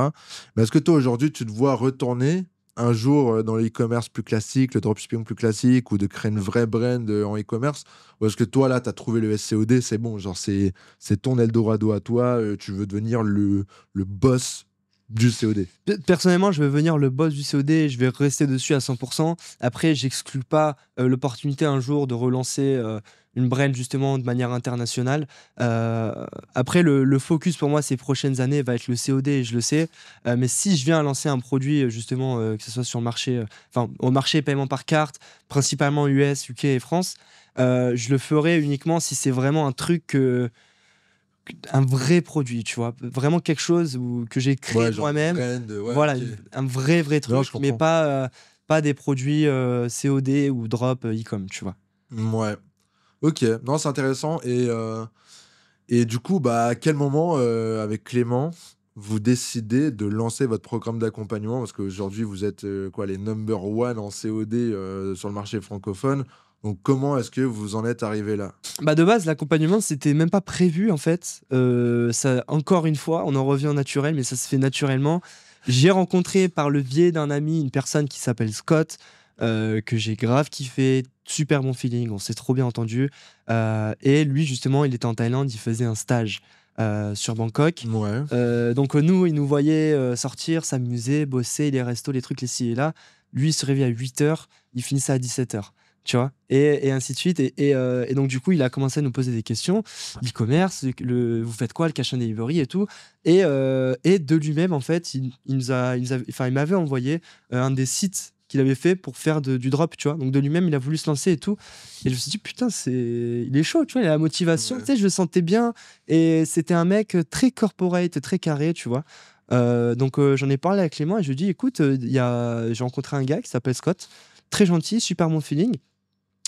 Mais est-ce que toi, aujourd'hui, tu te vois retourner un jour dans l'e-commerce plus classique, le dropshipping plus classique, ou de créer une vraie brand en e-commerce? Ou est-ce que toi, là, tu as trouvé le SCOD, c'est bon, genre, c'est ton Eldorado à toi, tu veux devenir le boss du COD. Personnellement, je vais devenir le boss du COD et je vais rester dessus à 100%. Après, j'exclus pas l'opportunité un jour de relancer une brand justement de manière internationale. Après, le focus pour moi ces prochaines années va être le COD et je le sais. Mais si je viens à lancer un produit justement, que ce soit sur le marché, au marché paiement par carte, principalement US, UK et France, je le ferai uniquement si c'est vraiment un truc un vrai produit, tu vois, vraiment quelque chose que j'ai créé Genre moi-même, brand, ouais, voilà, ok. un vrai Non, truc, je mais comprends. pas des produits COD ou drop e-com, tu vois. Ouais. Ok, non, c'est intéressant. Et du coup, bah, à quel moment, avec Clément, vous décidez de lancer votre programme d'accompagnement? Parce qu'aujourd'hui, vous êtes quoi, les number one en COD sur le marché francophone. Donc, comment est-ce que vous en êtes arrivé là? Bah de base, l'accompagnement, c'était même pas prévu en fait. Ça, encore une fois, on en revient au naturel, mais ça se fait naturellement. J'ai rencontré par le biais d'un ami une personne qui s'appelle Scott, que j'ai grave kiffé, super bon feeling, on s'est trop bien entendu. Et lui, justement, il était en Thaïlande, il faisait un stage sur Bangkok. Ouais. Donc nous, il nous voyait sortir, s'amuser, bosser, les restos, les trucs, les ci et là. Lui, il se réveillait à 8 h, il finissait à 17 h. Tu vois, et ainsi de suite. Et donc, du coup, il a commencé à nous poser des questions. L'e-commerce, vous faites quoi, le cash and delivery et tout. Et de lui-même, en fait, il m'avait envoyé un des sites qu'il avait fait pour faire du drop, tu vois. Donc, de lui-même, il a voulu se lancer et tout. Et je me suis dit, putain, il est chaud, tu vois, il a la motivation. Ouais. Tu sais, je le sentais bien. Et c'était un mec très corporate, très carré, tu vois. Donc, j'en ai parlé avec Clément et je lui ai dit, écoute, j'ai rencontré un gars qui s'appelle Scott, très gentil, super bon feeling.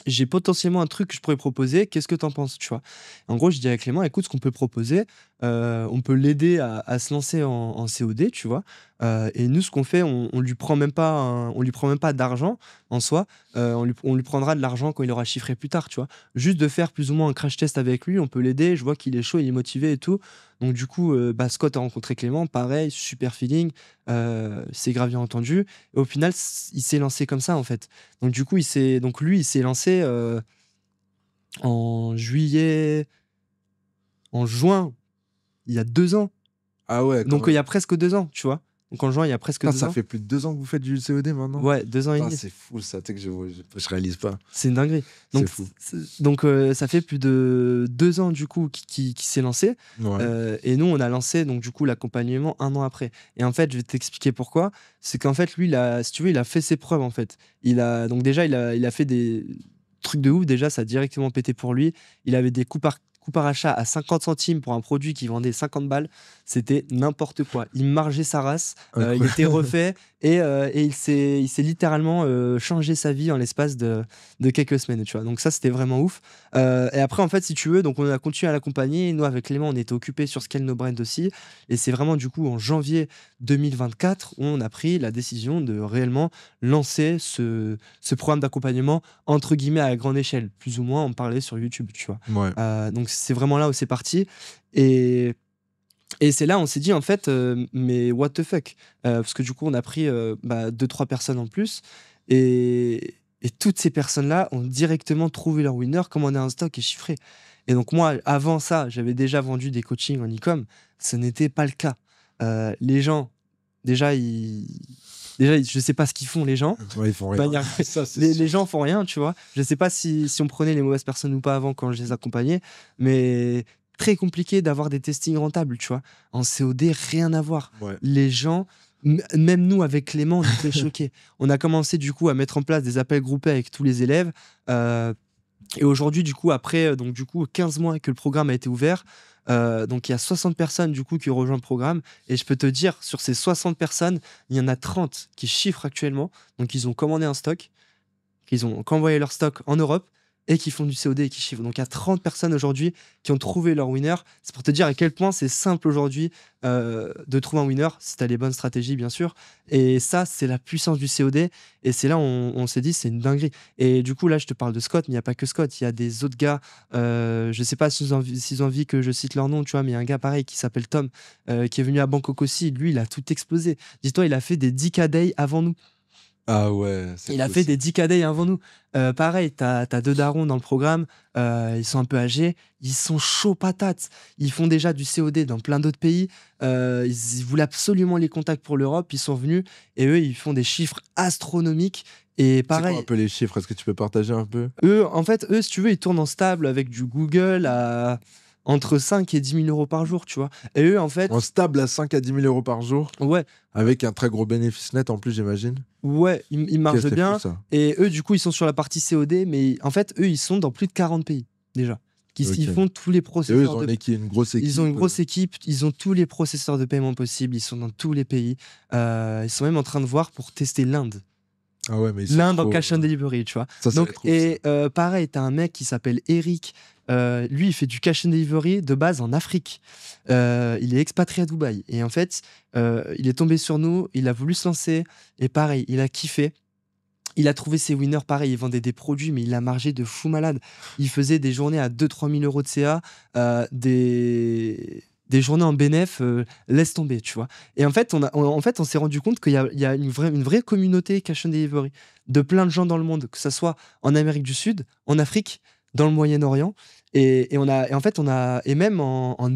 J'ai potentiellement un truc que je pourrais proposer, qu'est-ce que t'en penses, tu vois? En gros, je dis à Clément, écoute, ce qu'on peut proposer, on peut l'aider à se lancer en COD, tu vois? Et nous, ce qu'on fait, on lui prend même pas on lui prend même pas d'argent en soi, on lui prendra de l'argent quand il aura chiffré plus tard, tu vois? Juste de faire plus ou moins un crash test avec lui, on peut l'aider, je vois qu'il est chaud, il est motivé et tout. Donc du coup, bah, Scott a rencontré Clément, pareil, super feeling, c'est grave bien entendu et au final, il s'est lancé comme ça, en fait. Donc du coup, lui, il s'est lancé en juillet, en juin, il y a 2 ans. Ah ouais, quand Donc il y même. a presque 2 ans, tu vois. Donc en juin, il y a presque Putain, deux ça ans. fait plus de 2 ans que vous faites du COD maintenant? Ouais, 2 ans et Putain, demi. c'est fou ça, tu sais que je réalise pas. C'est une dinguerie. C'est Donc, fou. ça fait plus de 2 ans du coup qui s'est lancé. Ouais. Et nous, on a lancé donc du coup l'accompagnement 1 an après. Et en fait, je vais t'expliquer pourquoi. C'est qu'en fait, lui, si tu veux, il a fait ses preuves en fait. Donc déjà, il a fait des trucs de ouf. Déjà, ça a directement pété pour lui. Il avait des coûts par achat à 50 centimes pour un produit qui vendait 50 balles. C'était n'importe quoi. Il margeait sa race. Il était refait et il s'est littéralement changé sa vie en l'espace de quelques semaines, tu vois. Donc ça, c'était vraiment ouf. Et après, en fait, si tu veux, donc on a continué à l'accompagner. Nous, avec Clément, on était occupés sur Scale No Brand aussi. Et c'est vraiment du coup en janvier 2024 où on a pris la décision de réellement lancer ce programme d'accompagnement entre guillemets à grande échelle. Plus ou moins, on parlait sur YouTube, tu vois. Ouais. Donc c'est vraiment là où c'est parti. Et c'est là on s'est dit en fait, mais what the fuck? Parce que du coup, on a pris 2-3 personnes en plus. Et toutes ces personnes-là ont directement trouvé leur winner, commandé un stock et chiffré. Et donc moi, avant ça, j'avais déjà vendu des coachings en e-com. Ce n'était pas le cas. Les gens, déjà, je sais pas ce qu'ils font, les gens. Ouais, ils font rien. Ça, c'est Les sûr. gens font rien, tu vois. Je sais pas si on prenait les mauvaises personnes ou pas avant quand je les accompagnais, mais très compliqué d'avoir des testings rentables, tu vois. En COD, rien à voir. Ouais. Les gens, même nous avec Clément, on était choqués. On a commencé du coup à mettre en place des appels groupés avec tous les élèves. Et aujourd'hui, du coup, après 15 mois que le programme a été ouvert, donc il y a 60 personnes du coup qui ont rejoint le programme. Et je peux te dire, sur ces 60 personnes, il y en a 30 qui chiffrent actuellement. Donc ils ont commandé un stock, qu'ils ont envoyé leur stock en Europe et qui font du COD et qui chiffrent. Donc il y a 30 personnes aujourd'hui qui ont trouvé leur winner. C'est pour te dire à quel point c'est simple aujourd'hui de trouver un winner, si tu as les bonnes stratégies bien sûr. Et ça, c'est la puissance du COD. Et c'est là où on s'est dit, c'est une dinguerie. Et du coup, là, je te parle de Scott, mais il n'y a pas que Scott. Il y a des autres gars, je sais pas s'ils ont envie que je cite leur nom, tu vois, mais il y a un gars pareil qui s'appelle Tom, qui est venu à Bangkok aussi. Lui, il a tout explosé. Dis-toi, il a fait des 10K day avant nous. Ah ouais, c'est Il a fou fait ça. des 10 cadets avant nous. Pareil, t'as 2 darons dans le programme, ils sont un peu âgés, ils sont chauds patates. Ils font déjà du COD dans plein d'autres pays. Ils voulaient absolument les contacts pour l'Europe, ils sont venus et eux, ils font des chiffres astronomiques. Et C'est quoi un pareil, peu les chiffres? Est-ce que tu peux partager un peu? eux, en fait, eux, si tu veux, ils tournent en stable avec du Google à entre 5 et 10 000 euros par jour, tu vois. Et eux, en En fait, stable à 5 à 10 000 euros par jour, ouais, avec un très gros bénéfice net en plus, j'imagine. ouais, ils Ok, marchent c'est fou bien. ça. Et eux, du coup, ils sont sur la partie COD, mais en fait, eux, ils sont dans plus de 40 pays, déjà. Ils Ok. font tous les Et eux, ils processeurs ont de... une grosse Ils ont une équipe. grosse équipe, ils ont tous les processeurs de paiement possibles, ils sont dans tous les pays. Ils sont même en train de voir pour tester l'Inde. Ah ouais, mais ils sont L'Inde en trop. cash and delivery, tu vois. Ça va Donc, être ouf, ça. et pareil, t'as un mec qui s'appelle Eric. Lui, il fait du cash and delivery de base en Afrique. Il est expatrié à Dubaï. Et en fait, il est tombé sur nous, il a voulu se lancer. Et pareil, il a kiffé. Il a trouvé ses winners, pareil, il vendait des produits, mais il a margé de fou malade. Il faisait des journées à 2-3 000 euros de CA, des journées en bénéf, laisse tomber, tu vois. Et en fait, on s'est rendu compte qu'il y a une vraie communauté cash and delivery de plein de gens dans le monde, que ce soit en Amérique du Sud, en Afrique, dans le Moyen-Orient, et même en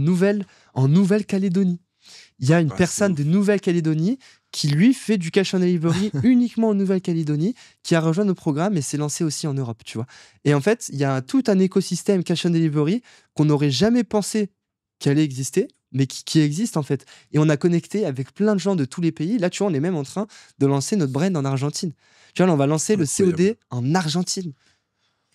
Nouvelle-Calédonie. Il y a une Ah, c'est personne de ouf. Nouvelle-Calédonie qui lui fait du cash on delivery uniquement en Nouvelle-Calédonie, qui a rejoint nos programmes et s'est lancé aussi en Europe, tu vois. Et en fait, il y a tout un écosystème cash on delivery qu'on n'aurait jamais pensé qu'il allait exister, mais qui existe en fait. Et on a connecté avec plein de gens de tous les pays. Là, tu vois, on est même en train de lancer notre brand en Argentine. Tu vois, là, on va lancer le Incroyable. COD en Argentine.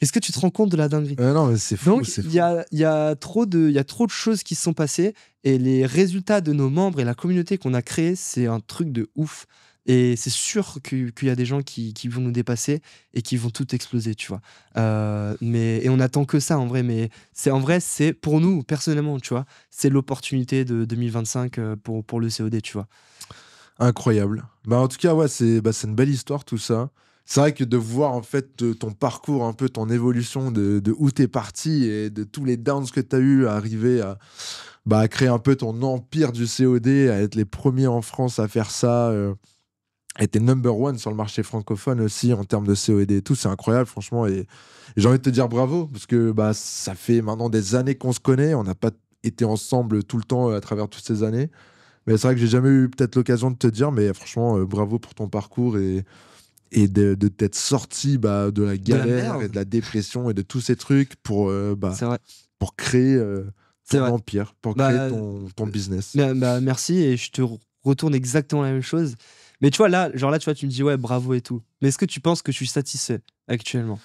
Est-ce que tu te rends compte de la dinguerie? Non, mais c'est fou, Donc, c'est il y fou. a, il y a il y a trop de choses qui se sont passées et les résultats de nos membres et la communauté qu'on a créée, c'est un truc de ouf. Et c'est sûr qu'il y a des gens qui vont nous dépasser et qui vont tout exploser, tu vois. Et on attend que ça, en vrai. Mais c'est pour nous, personnellement, tu vois, c'est l'opportunité de 2025 pour le COD, tu vois. Incroyable. Bah, en tout cas, ouais, c'est une belle histoire tout ça. C'est vrai que de voir en fait ton parcours, un peu ton évolution de où t'es parti et de tous les downs que t'as eu à arriver à créer un peu ton empire du COD, à être les premiers en France à faire ça, à être number one sur le marché francophone aussi en termes de COD et tout, c'est incroyable franchement. Et j'ai envie de te dire bravo parce que bah, ça fait maintenant des années qu'on se connaît, on n'a pas été ensemble tout le temps à travers toutes ces années. Mais c'est vrai que j'ai jamais eu peut-être l'occasion de te dire, mais franchement, bravo pour ton parcours et de t'être sorti de la De la galère et merde, de la dépression et de tous ces trucs c'est vrai. pour créer C'est ton vrai. empire, pour créer Bah, ton business. merci et je te retourne exactement la même chose. Mais tu vois, là, tu vois, tu me dis ouais, bravo et tout. Mais est-ce que tu penses que je suis satisfait actuellement?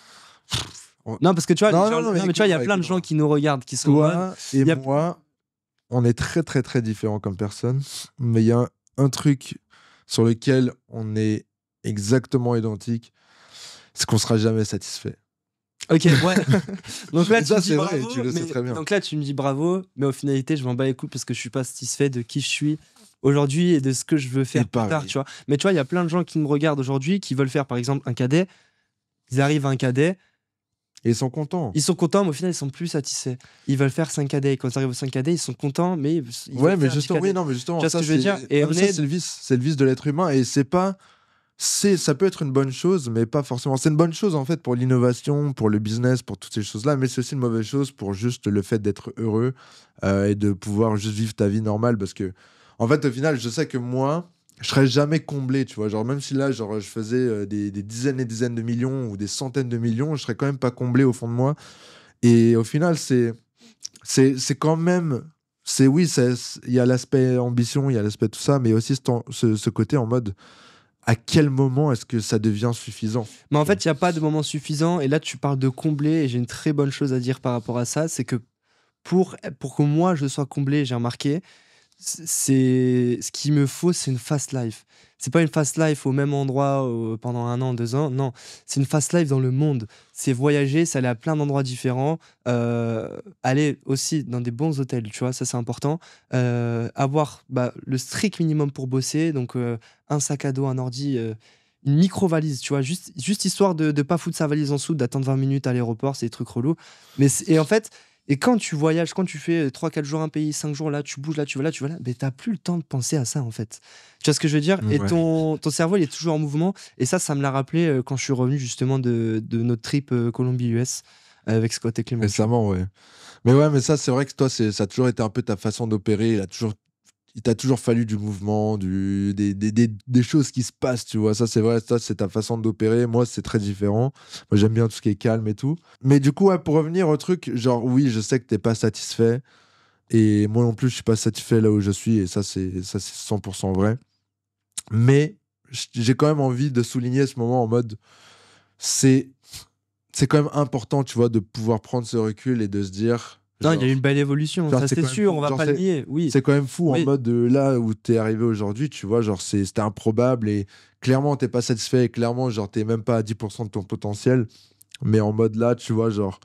On- Non, parce que tu vois, Non, genre, non, mais non, mais tu vois, il y a écoute-moi, plein de gens écoute-moi. qui nous regardent, qui sont en mode. Toi et il y a- moi, on est très, très, très différents comme personnes, mais il y a un truc sur lequel on est exactement identique, c'est qu'on sera jamais satisfait. Ok, ouais. Donc là, Et tu ça, me dis c'est vrai, bravo. tu le sais Mais... très bien. Donc là, tu me dis bravo, mais au finalité, je m'en bats les couilles parce que je suis pas satisfait de qui je suis aujourd'hui et de ce que je veux Et faire plus tard, pareil. tu vois. Mais tu vois, il y a plein de gens qui me regardent aujourd'hui, qui veulent faire par exemple un cadet. Ils arrivent à un cadet, Et ils sont contents. ils sont contents, mais au final, ils sont plus satisfaits. Ils veulent faire 5 cadets. Et quand ils arrivent aux 5 cadets, ils sont contents, mais ils Ouais, veulent mais faire 10 justement, oui, cadets. non, mais Tu justement, vois ce ça, que je veux dire? Et non, mais on ça, est. c'est le vice de l'être humain, et ça peut être une bonne chose, mais pas forcément. C'est une bonne chose, en fait, pour l'innovation, pour le business, pour toutes ces choses-là, mais c'est aussi une mauvaise chose pour juste le fait d'être heureux et de pouvoir juste vivre ta vie normale, parce que, en fait, au final, je sais que moi, je serais jamais comblé, tu vois, genre, même si là, genre, je faisais des dizaines et dizaines de millions ou des centaines de millions, je serais quand même pas comblé au fond de moi, et au final, c'est quand même. Oui, il y a l'aspect ambition, il y a l'aspect tout ça, mais aussi ce côté en mode à quel moment est-ce que ça devient suffisant? Mais en Tu vois. fait, il n'y a pas de moment suffisant. Et là, tu parles de combler. Et j'ai une très bonne chose à dire par rapport à ça. C'est que pour que moi, je sois comblé, j'ai remarqué, c'est ce qu'il me faut, c'est une fast life. C'est pas une fast life au même endroit pendant 1 an, 2 ans. Non, c'est une fast life dans le monde. C'est voyager, c'est aller à plein d'endroits différents, aller aussi dans des bons hôtels, tu vois, ça c'est important. Avoir le strict minimum pour bosser, donc un sac à dos, un ordi, une micro valise, tu vois, juste histoire de pas foutre sa valise en dessous, d'attendre 20 minutes à l'aéroport, c'est des trucs relous. Et en fait, Et quand tu voyages, quand tu fais 3-4 jours un pays, 5 jours là, tu bouges là, tu vas là, tu vas là, mais t'as plus le temps de penser à ça en fait. Tu vois ce que je veux dire? Et Ouais. ton cerveau, il est toujours en mouvement. Et ça me l'a rappelé quand je suis revenu justement de notre trip Colombie-US avec Scott et Clément. Tu vois. Récemment, ouais. Mais ouais, mais ça, c'est vrai que toi, ça a toujours été un peu ta façon d'opérer. Il t'a toujours fallu du mouvement, des choses qui se passent, tu vois. Ça, c'est vrai, ça, c'est ta façon d'opérer. Moi, c'est très différent. Moi, j'aime bien tout ce qui est calme et tout. Mais du coup, ouais, pour revenir au truc, genre, oui, je sais que t'es pas satisfait. Et moi non plus, je suis pas satisfait là où je suis. Et ça, c'est 100% vrai. Mais j'ai quand même envie de souligner ce moment en mode, c'est, c'est quand même important, tu vois, de pouvoir prendre ce recul et de se dire, Non, il y a eu une genre, belle évolution, genre, ça c'est c'est quand même sûr, fou. on va Genre, pas le nier. Oui, c'est quand même fou en oui. mode là où t'es arrivé aujourd'hui, tu vois, genre c'était improbable et clairement t'es pas satisfait et clairement genre t'es même pas à 10% de ton potentiel, mais en mode là, tu vois, genre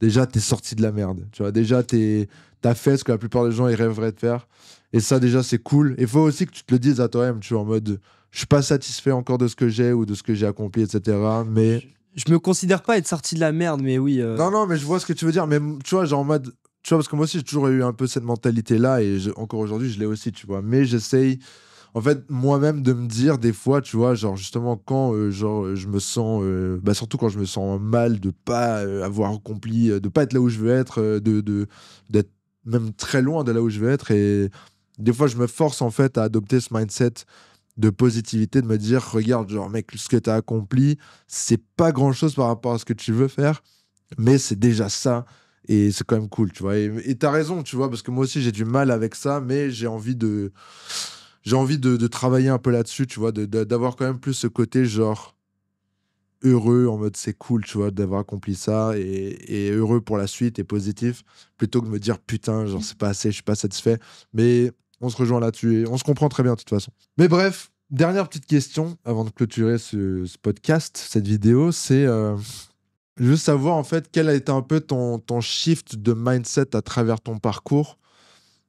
déjà t'es sorti de la merde, tu vois, déjà t'as fait ce que la plupart des gens ils rêveraient de faire et ça déjà c'est cool. Il faut aussi que tu te le dises à toi-même, tu vois, en mode je suis pas satisfait encore de ce que j'ai ou de ce que j'ai accompli, etc. Mais Je me considère pas être sorti de la merde, mais oui. non, non, mais je vois ce que tu veux dire. Mais tu vois, genre en mode. Tu vois, parce que moi aussi, j'ai toujours eu un peu cette mentalité-là. Et encore aujourd'hui, je l'ai aussi, tu vois. Mais j'essaye, en fait, moi-même, de me dire des fois, tu vois, genre justement, quand je me sens. Bah, surtout quand je me sens mal de pas avoir accompli, de pas être là où je veux être, d'être même très loin de là où je veux être. Et des fois, je me force, en fait, à adopter ce mindset de positivité, de me dire, regarde, genre, mec, ce que tu as accompli, c'est pas grand-chose par rapport à ce que tu veux faire mais c'est déjà ça et c'est quand même cool, tu vois. Et t'as raison, tu vois, parce que moi aussi j'ai du mal avec ça, mais j'ai envie de travailler un peu là-dessus, tu vois, d'avoir quand même plus ce côté genre heureux en mode c'est cool, tu vois, d'avoir accompli ça et heureux pour la suite et positif, plutôt que de me dire putain, genre c'est pas assez, je suis pas satisfait. Mais on se rejoint là-dessus et on se comprend très bien de toute façon. Mais bref, dernière petite question avant de clôturer ce podcast, cette vidéo, c'est juste savoir en fait quel a été un peu ton shift de mindset à travers ton parcours.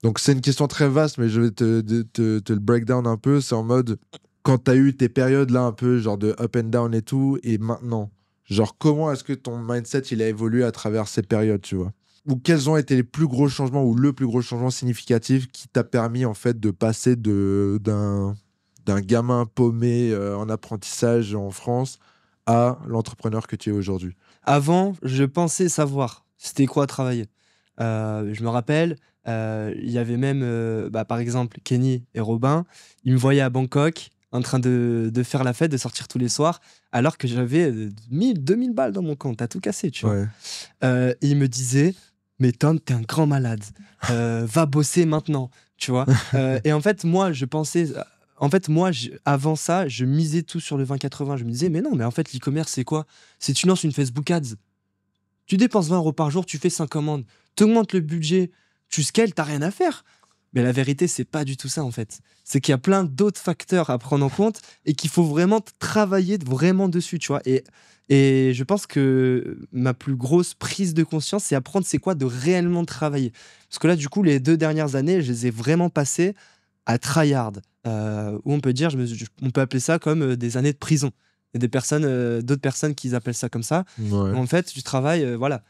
Donc c'est une question très vaste, mais je vais te le breakdown un peu. C'est en mode, quand tu as eu tes périodes là un peu genre de up and down et tout, et maintenant, genre comment est-ce que ton mindset il a évolué à travers ces périodes, tu vois? Ou quels ont été les plus gros changements ou le plus gros changement significatif qui t'a permis en fait de passer d'un gamin paumé en apprentissage en France à l'entrepreneur que tu es aujourd'hui? Avant, je pensais savoir c'était quoi travailler. Je me rappelle, il y avait même, par exemple, Kenny et Robin, ils me voyaient à Bangkok en train de faire la fête, de sortir tous les soirs, alors que j'avais 1 000, 2 000 balles dans mon compte, à tout casser, tu vois. Ouais. Et ils me disaient, mais Tom, t'es un grand malade, va bosser maintenant, tu vois. Et en fait, moi, je pensais. En fait, moi, avant ça, je misais tout sur le 20-80. Je me disais, mais non, mais en fait, l'e-commerce, c'est quoi? C'est tu lances une Facebook Ads. Tu dépenses 20 € par jour, tu fais 5 commandes. T'augmentes le budget, tu scales, t'as rien à faire. Mais la vérité, c'est pas du tout ça, en fait. C'est qu'il y a plein d'autres facteurs à prendre en compte et qu'il faut vraiment travailler vraiment dessus, tu vois. Et je pense que ma plus grosse prise de conscience, c'est apprendre c'est quoi de réellement travailler. Parce que là, du coup, les 2 dernières années, je les ai vraiment passées à tryhard. Où on peut dire, on peut appeler ça comme des années de prison. Il y a d'autres personnes qui appellent ça comme ça. Ouais. En fait, du travail, voilà.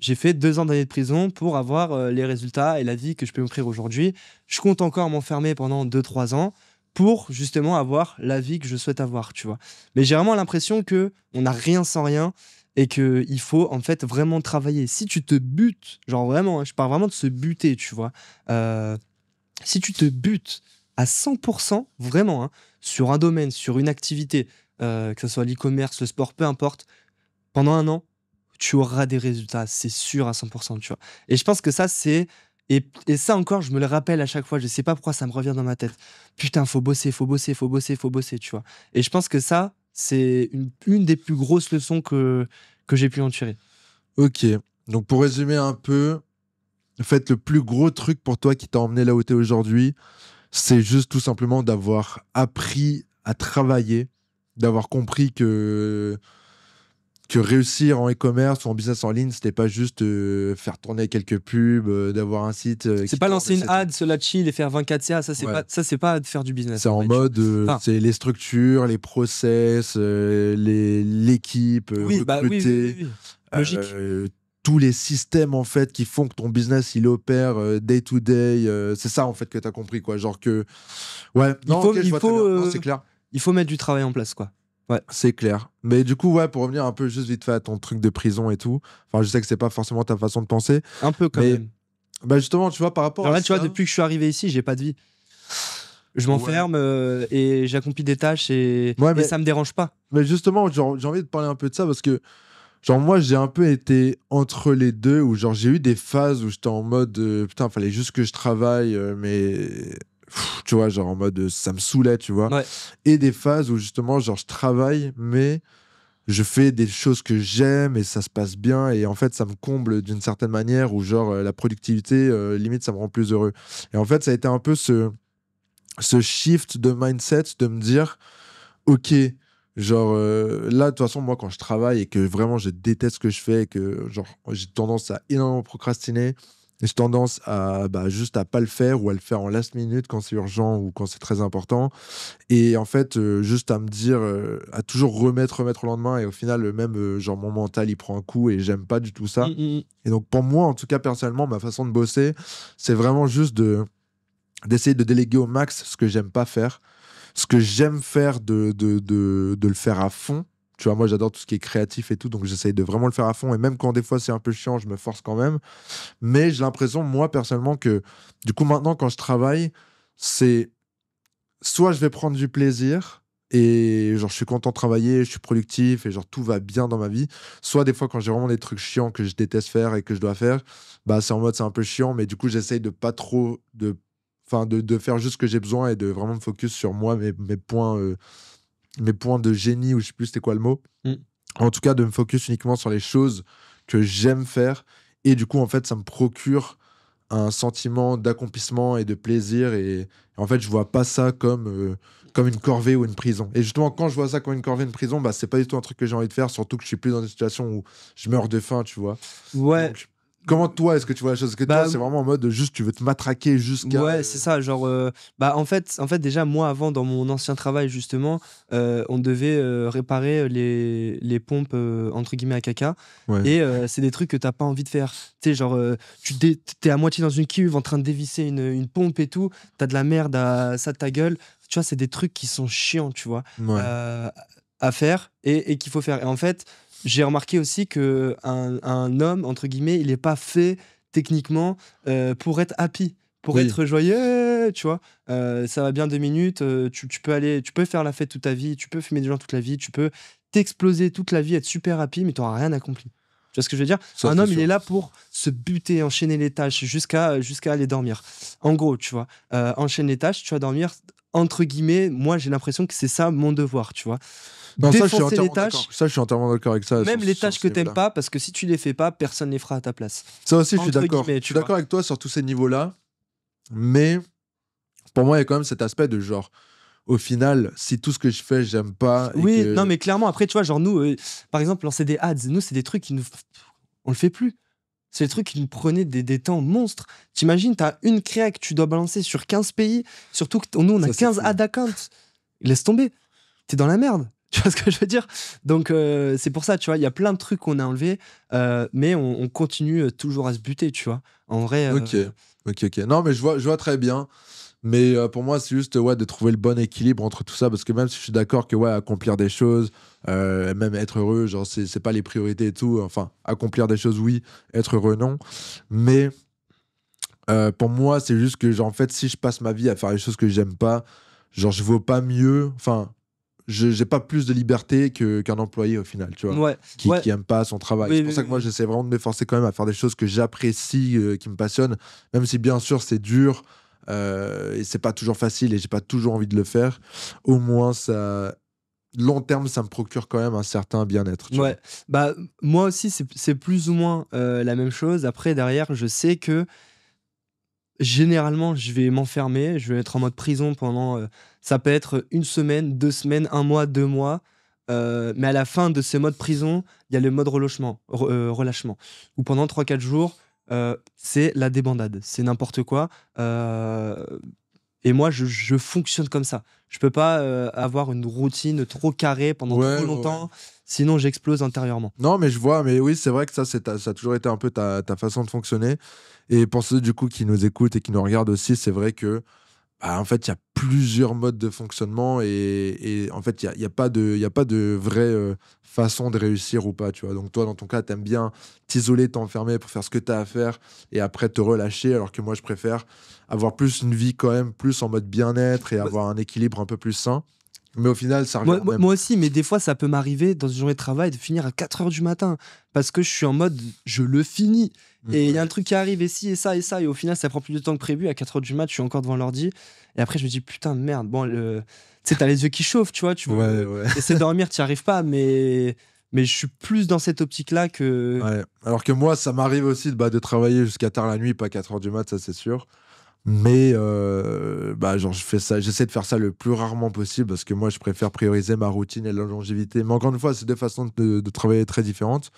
J'ai fait 2 ans d'années de prison pour avoir les résultats et la vie que je peux m'offrir aujourd'hui. Je compte encore m'enfermer pendant 2-3 ans pour justement avoir la vie que je souhaite avoir, tu vois. Mais j'ai vraiment l'impression que on n'a rien sans rien et qu'il faut en fait vraiment travailler. Si tu te butes, genre vraiment, hein, je parle vraiment de se buter, tu vois. Euh, Si tu te butes à 100%, vraiment, hein, sur un domaine, sur une activité, que ce soit l'e-commerce, le sport, peu importe, pendant 1 an, tu auras des résultats, c'est sûr à 100%, tu vois. Et je pense que ça, c'est. Et ça encore, je me le rappelle à chaque fois, je sais pas pourquoi ça me revient dans ma tête. Putain, faut bosser, faut bosser, faut bosser, faut bosser, tu vois. Et je pense que ça, c'est une des plus grosses leçons que j'ai pu en tirer. Ok. Donc pour résumer un peu, en fait, le plus gros truc pour toi qui t'a emmené là où t'es aujourd'hui, c'est juste tout simplement d'avoir appris à travailler, d'avoir compris que réussir en e-commerce ou en business en ligne, c'était pas juste faire tourner quelques pubs, d'avoir un site C'est qui pas tourne, lancer une etc. ad, se la chill et faire 24 CA, Ouais. ça, c'est pas de faire du business C'est en en vrai, tu vois. mode, Enfin, c'est les structures, les process, l'équipe, oui, bah oui, oui, recruter, oui, oui. Logique. tous les systèmes en fait qui font que ton business il opère day to day, c'est ça en fait que t'as compris quoi, genre que ouais, non, ok, je vois très bien. Non, c'est clair. Il faut mettre du travail en place, quoi. Ouais. C'est clair. Mais du coup, ouais, pour revenir un peu juste vite fait à ton truc de prison et tout, enfin, je sais que c'est pas forcément ta façon de penser, Un peu quand mais même. bah justement, tu vois, par rapport Genre à là, tu vois, ça, depuis que je suis arrivé ici, j'ai pas de vie. Je m'enferme et j'accomplis des tâches et ça me dérange pas. mais justement, genre, j'ai envie de parler un peu de ça parce que, genre, moi, j'ai un peu été entre les deux où, genre, j'ai eu des phases où j'étais en mode, putain, fallait juste que je travaille, mais tu vois, genre en mode, ça me saoulait, tu vois. Ouais. Et des phases où, justement, genre, je travaille, mais je fais des choses que j'aime et ça se passe bien et en fait ça me comble d'une certaine manière où genre la productivité limite ça me rend plus heureux et en fait ça a été un peu ce shift de mindset de me dire ok genre là de toute façon moi quand je travaille et que vraiment je déteste ce que je fais et que genre j'ai tendance à énormément procrastiner. J'ai tendance à juste à pas le faire ou à le faire en last minute quand c'est urgent ou quand c'est très important. Et en fait, juste à me dire, à toujours remettre au lendemain. Et au final, même, genre, mon mental, il prend un coup et j'aime pas du tout ça. Et donc, pour moi, en tout cas, personnellement, ma façon de bosser, c'est vraiment juste d'essayer de déléguer au max ce que j'aime pas faire. Ce que j'aime faire, de le faire à fond. Tu vois, moi, j'adore tout ce qui est créatif et tout. Donc, j'essaye de vraiment le faire à fond. Et même quand des fois, c'est un peu chiant, je me force quand même. Mais j'ai l'impression, moi, personnellement, que du coup, maintenant, quand je travaille, c'est soit je vais prendre du plaisir et genre je suis content de travailler, je suis productif et genre tout va bien dans ma vie. Soit des fois quand j'ai vraiment des trucs chiants que je déteste faire et que je dois faire, bah c'est en mode c'est un peu chiant, mais du coup j'essaye de pas trop de faire juste ce que j'ai besoin et de vraiment me focus sur moi, mes points de génie ou je sais plus c'était quoi le mot. Mm. En tout cas de me focus uniquement sur les choses que j'aime faire et du coup en fait ça me procure un sentiment d'accomplissement et de plaisir et en fait je vois pas ça comme une corvée ou une prison et justement quand je vois ça comme une corvée ou une prison bah c'est pas du tout un truc que j'ai envie de faire surtout que je suis plus dans une situation où je meurs de faim tu vois. Ouais. Donc, comment toi est-ce que tu vois la chose? Est-ce que toi c'est vraiment en mode juste tu veux te matraquer jusqu'à Ouais, c'est ça, genre en fait déjà moi avant dans mon ancien travail justement, on devait réparer les pompes entre guillemets à caca ouais. et c'est des trucs que t'as pas envie de faire. Tu sais genre t'es à moitié dans une cuve en train de dévisser une pompe et tout, t'as de la merde à ça de ta gueule. Tu vois, c'est des trucs qui sont chiants, tu vois, Ouais. à faire et qu'il faut faire. Et en fait, j'ai remarqué aussi que un homme entre guillemets, il est pas fait techniquement pour être happy, pour Oui. être joyeux, tu vois. Ça va bien 2 minutes, tu peux faire la fête toute ta vie, tu peux fumer des gens toute la vie, tu peux t'exploser toute la vie, être super happy, mais tu n'auras rien accompli. Tu vois ce que je veux dire? Ça, Un c'est homme, il sûr. est là pour se buter, enchaîner les tâches jusqu'à aller dormir. En gros, tu vois, enchaîne les tâches, tu vas dormir. Entre guillemets, moi, j'ai l'impression que c'est ça mon devoir, tu vois. Non, ça, je suis Défoncer les entièrement d'accord. tâches, Ça, je suis entièrement d'accord avec ça. même les sur tâches ce que t'aimes niveau-là. pas, parce que si tu les fais pas, personne les fera à ta place. Ça aussi, je suis Entre d'accord. guillemets, Je tu suis vois. d'accord avec toi sur tous ces niveaux-là. Mais pour moi, il y a quand même cet aspect de genre, au final, si tout ce que je fais, j'aime pas. Et Oui, que... non, mais clairement, après, tu vois, genre nous, par exemple, lancer des ads, nous, c'est des trucs qui nous. On le fait plus. C'est des trucs qui nous prenaient des temps monstres. T'imagines, t'as une créa que tu dois balancer sur 15 pays, surtout que nous, on a Ça, c'est 15 fou. ad accounts. Laisse tomber. T'es dans la merde. Tu vois ce que je veux dire? Donc, c'est pour ça, tu vois, il y a plein de trucs qu'on a enlevés, mais on continue toujours à se buter, tu vois. En vrai. Ok. Non, mais je vois très bien. Mais pour moi, c'est juste de trouver le bon équilibre entre tout ça. Parce que même si je suis d'accord que accomplir des choses, même être heureux, genre, c'est pas les priorités et tout. Enfin, accomplir des choses, oui. Être heureux, non. Mais pour moi, c'est juste que, genre, en fait, si je passe ma vie à faire les choses que j'aime pas, genre, je vaux pas mieux. Enfin, j'ai pas plus de liberté qu'un employé au final, tu vois, Ouais. qui aime pas son travail. Oui, C'est pour oui, ça que moi, oui. j'essaie vraiment de m'efforcer quand même à faire des choses que j'apprécie, qui me passionnent, même si bien sûr c'est dur et c'est pas toujours facile et j'ai pas toujours envie de le faire. Au moins, ça, long terme, ça me procure quand même un certain bien-être. Tu Ouais, bah moi aussi c'est plus ou moins la même chose. Après derrière, je sais que généralement je vais m'enfermer, je vais être en mode prison pendant ça peut être une semaine, 2 semaines, un mois, 2 mois. Mais à la fin de ce mode prison, il y a le mode relâchement, où pendant 3 4 jours, c'est la débandade, c'est n'importe quoi. Et moi, je fonctionne comme ça. Je peux pas avoir une routine trop carrée pendant trop longtemps, sinon j'explose intérieurement. Non, mais je vois, mais oui, c'est vrai que ça a toujours été un peu ta façon de fonctionner. Et pour ceux du coup qui nous écoutent et qui nous regardent aussi, c'est vrai que en fait, il y a plusieurs modes de fonctionnement et en fait, il y a pas de vraie façon de réussir ou pas, tu vois. Donc toi, dans ton cas, t'aimes bien t'isoler, t'enfermer pour faire ce que t'as à faire et après te relâcher, alors que moi, je préfère avoir plus une vie quand même, plus en mode bien-être et avoir un équilibre un peu plus sain. Mais au final, ça revient Moi aussi, mais des fois, ça peut m'arriver dans une journée de travail de finir à 4 heures du matin parce que je suis en mode, je le finis. Et il y a un truc qui arrive, et ci, et ça, et ça. Et au final, ça prend plus de temps que prévu. À 4 heures du mat, je suis encore devant l'ordi. Et après, je me dis, putain, merde. Bon, tu sais, t'as les yeux qui chauffent, tu vois. Tu essaies de dormir, t'y arrives pas. Mais je suis plus dans cette optique-là que. Ouais. Alors que moi, ça m'arrive aussi de travailler jusqu'à tard la nuit, pas 4 heures du mat, ça c'est sûr. Mais genre, j'essaie de faire ça le plus rarement possible parce que moi, je préfère prioriser ma routine et la longévité. Mais encore une fois, c'est deux façons de travailler très différentes.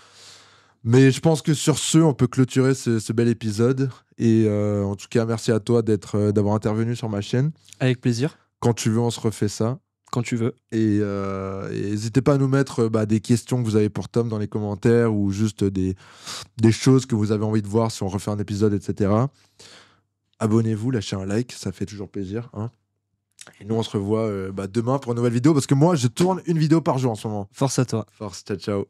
Mais je pense que sur ce, on peut clôturer ce bel épisode. Et en tout cas, merci à toi d'avoir intervenu sur ma chaîne. Avec plaisir. Quand tu veux, on se refait ça. Quand tu veux. Et n'hésitez pas à nous mettre des questions que vous avez pour Tom dans les commentaires ou juste des choses que vous avez envie de voir si on refait un épisode, etc. Abonnez-vous, lâchez un like, ça fait toujours plaisir. Hein. Et nous, on se revoit demain pour une nouvelle vidéo parce que moi, je tourne une vidéo par jour en ce moment. Force à toi. Force, ciao, ciao.